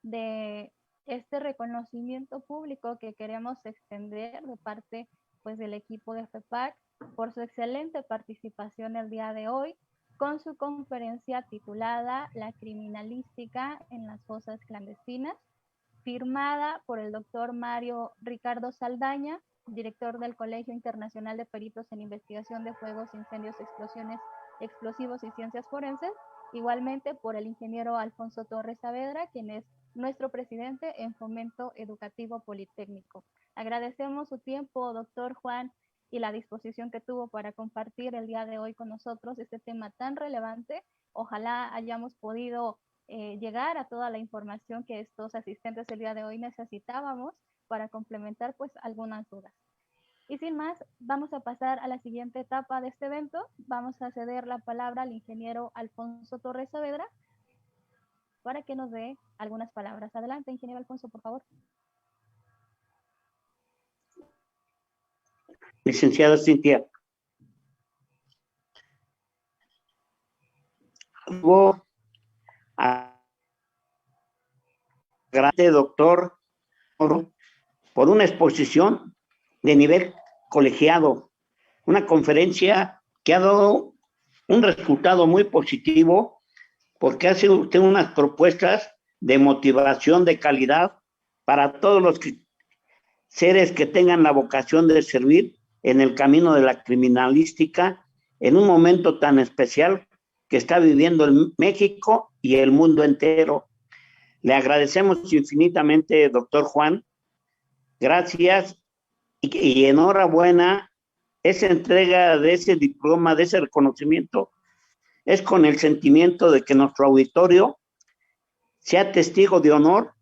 de este reconocimiento público que queremos extender de parte pues del equipo de FEPAC por su excelente participación el día de hoy con su conferencia titulada La criminalística en las fosas clandestinas, firmada por el doctor Mario Ricardo Saldaña, director del Colegio Internacional de Peritos en Investigación de Fuegos, Incendios, Explosiones, Explosivos y Ciencias Forenses, igualmente por el ingeniero Alfonso Torres Saavedra, quien es nuestro presidente en Fomento Educativo Politécnico. Agradecemos su tiempo, doctor Juan, y la disposición que tuvo para compartir el día de hoy con nosotros este tema tan relevante. Ojalá hayamos podido llegar a toda la información que estos asistentes el día de hoy necesitábamos para complementar pues algunas dudas. Y sin más, vamos a pasar a la siguiente etapa de este evento. Vamos a ceder la palabra al ingeniero Alfonso Torres Saavedra para que nos dé algunas palabras. Adelante, ingeniero Alfonso, por favor. Licenciada Cintia. Gracias, doctor, por una exposición de nivel colegiado, una conferencia que ha dado un resultado muy positivo porque hace usted unas propuestas de motivación de calidad para todos los seres que tengan la vocación de servir en el camino de la criminalística en un momento tan especial que está viviendo el México y el mundo entero. Le agradecemos infinitamente, doctor Juan. Gracias y enhorabuena. Esa entrega de ese diploma, de ese reconocimiento, es con el sentimiento de que nuestro auditorio sea testigo de honor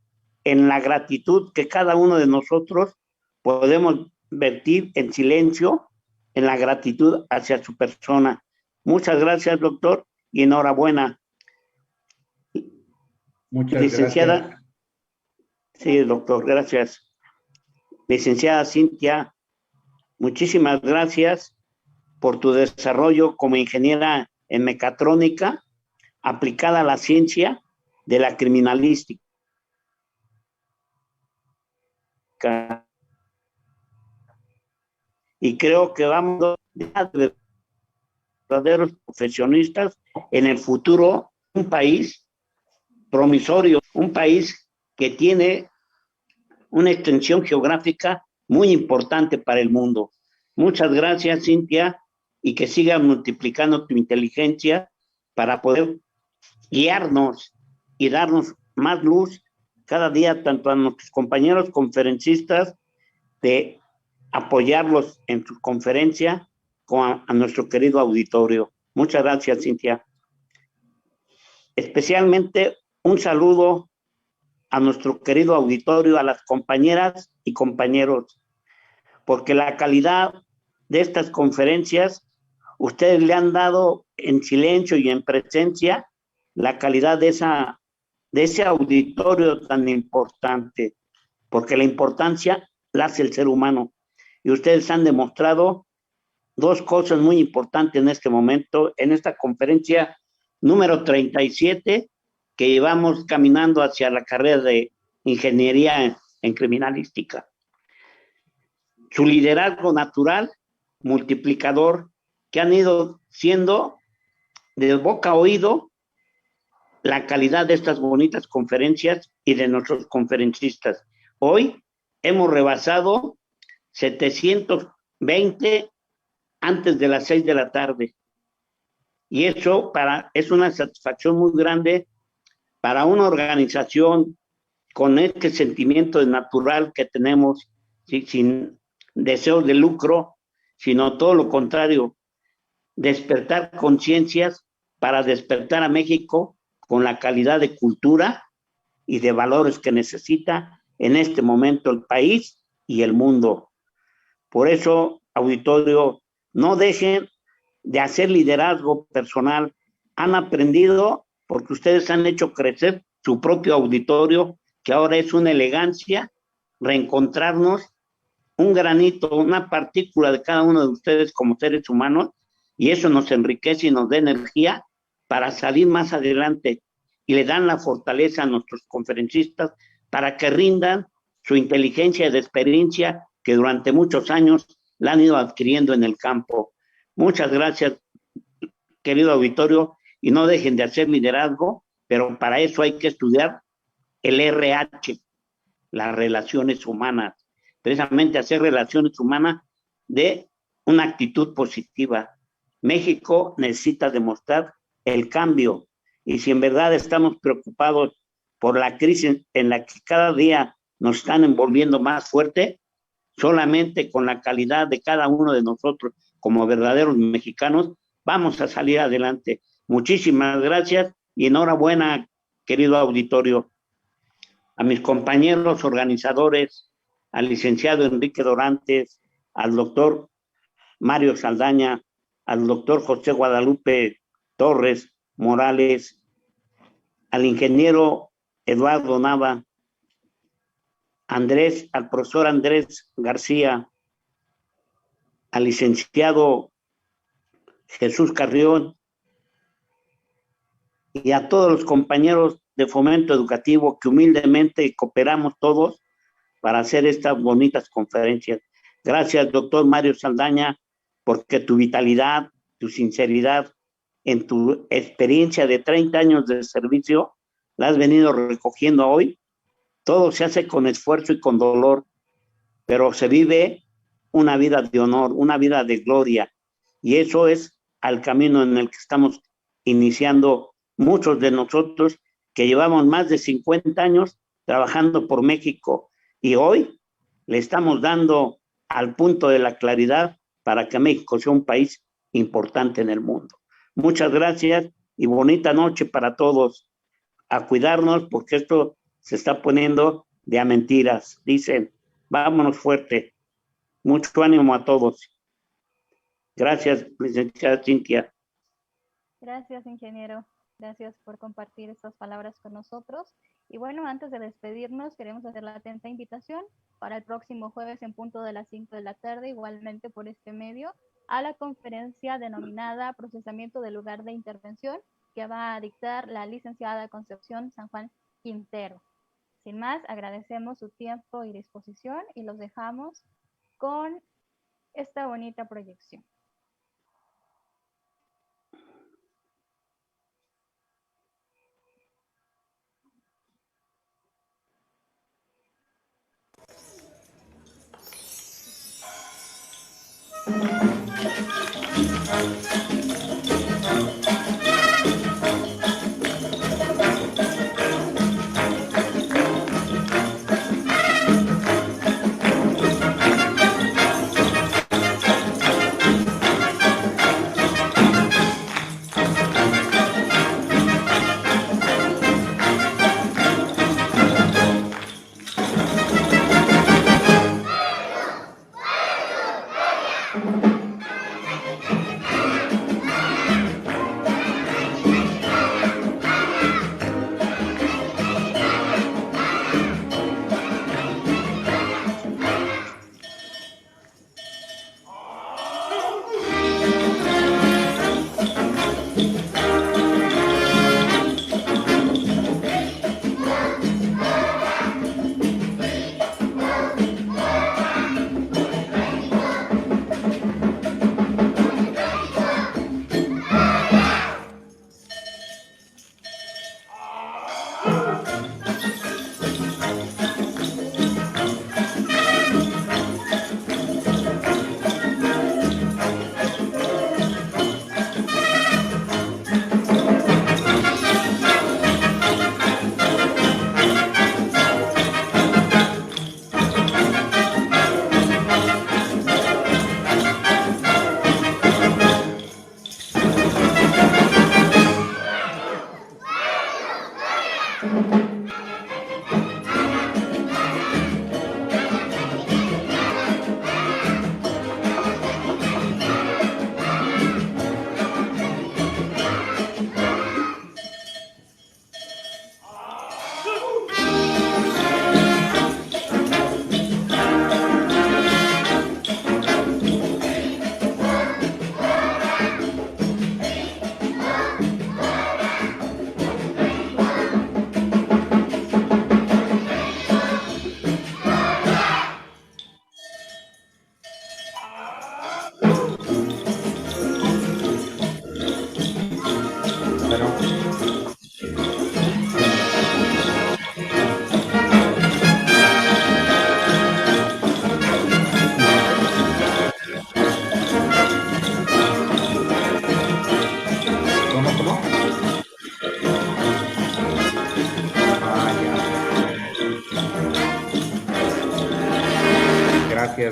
en la gratitud que cada uno de nosotros podemos vertir en silencio, en la gratitud hacia su persona. Muchas gracias, doctor, y enhorabuena. Muchas licenciada, gracias. Sí, doctor, gracias. Licenciada Cintia, muchísimas gracias por tu desarrollo como ingeniera en mecatrónica aplicada a la ciencia de la criminalística. Y creo que vamos a ser verdaderos profesionistas en el futuro, un país promisorio, un país que tiene una extensión geográfica muy importante para el mundo. Muchas gracias, Cintia, y que siga multiplicando tu inteligencia para poder guiarnos y darnos más luz cada día, tanto a nuestros compañeros conferencistas, de apoyarlos en su conferencia, como a nuestro querido auditorio. Muchas gracias, Cintia. Especialmente un saludo a nuestro querido auditorio, a las compañeras y compañeros, porque la calidad de estas conferencias, ustedes le han dado en silencio y en presencia la calidad de ese auditorio tan importante. porque la importancia la hace el ser humano. Y ustedes han demostrado dos cosas muy importantes en este momento, en esta conferencia número 37, que llevamos caminando hacia la carrera de ingeniería en criminalística. Su liderazgo natural, multiplicador, que han ido siendo de boca a oído la calidad de estas bonitas conferencias y de nuestros conferencistas. Hoy hemos rebasado 720 antes de las 6 de la tarde. Y eso es una satisfacción muy grande para una organización con este sentimiento de natural que tenemos, ¿sí? Sin deseos de lucro, sino todo lo contrario, despertar conciencias para despertar a México con la calidad de cultura y de valores que necesita en este momento el país y el mundo. Por eso, auditorio, no dejen de hacer liderazgo personal. Han aprendido porque ustedes han hecho crecer su propio auditorio, que ahora es una elegancia, reencontrarnos un granito, una partícula de cada uno de ustedes como seres humanos, y eso nos enriquece y nos da energía para salir más adelante, y le dan la fortaleza a nuestros conferencistas para que rindan su inteligencia y experiencia que durante muchos años la han ido adquiriendo en el campo. Muchas gracias, querido auditorio, y no dejen de hacer liderazgo, pero para eso hay que estudiar el RH, las relaciones humanas, precisamente hacer relaciones humanas de una actitud positiva. México necesita demostrar el cambio, y si en verdad estamos preocupados por la crisis en la que cada día nos están envolviendo más fuerte, solamente con la calidad de cada uno de nosotros como verdaderos mexicanos vamos a salir adelante. Muchísimas gracias y enhorabuena, querido auditorio. A mis compañeros organizadores, al licenciado Enrique Dorantes, al doctor Mario Saldaña, al doctor José Guadalupe Torres Morales, al ingeniero Eduardo Nava, al profesor Andrés García, al licenciado Jesús Carrión y a todos los compañeros de Fomento Educativo que humildemente cooperamos todos para hacer estas bonitas conferencias. Gracias, doctor Mario Saldaña, porque tu vitalidad, tu sinceridad, en tu experiencia de 30 años de servicio, la has venido recogiendo hoy. Todo se hace con esfuerzo y con dolor, pero se vive una vida de honor, una vida de gloria, y eso es al camino en el que estamos iniciando muchos de nosotros que llevamos más de 50 años trabajando por México, y hoy le estamos dando al punto de la claridad para que México sea un país importante en el mundo. Muchas gracias y bonita noche para todos. A cuidarnos porque esto se está poniendo de a mentiras. Dicen, vámonos fuerte. Mucho ánimo a todos. Gracias, licenciada Cintia. Gracias, ingeniero. Gracias por compartir estas palabras con nosotros. Y bueno, antes de despedirnos, queremos hacer la atenta invitación para el próximo jueves en punto de las 5 de la tarde, igualmente por este medio, a la conferencia denominada Procesamiento del Lugar de Intervención, que va a dictar la licenciada Concepción San Juan Quintero. Sin más, agradecemos su tiempo y disposición y los dejamos con esta bonita proyección.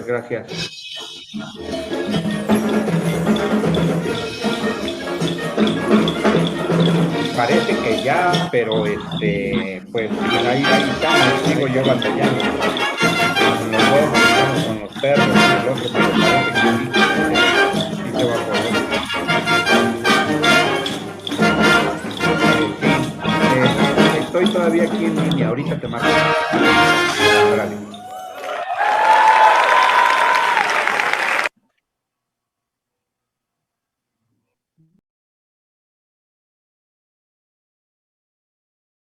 Gracias. Parece que ya, pero pues ahí estamos, sigo yo batallando. Con los huevos, estamos con los perros, con el otro, pero parece que sí se va a poder. Sí, estoy todavía aquí en línea, ahorita te marco.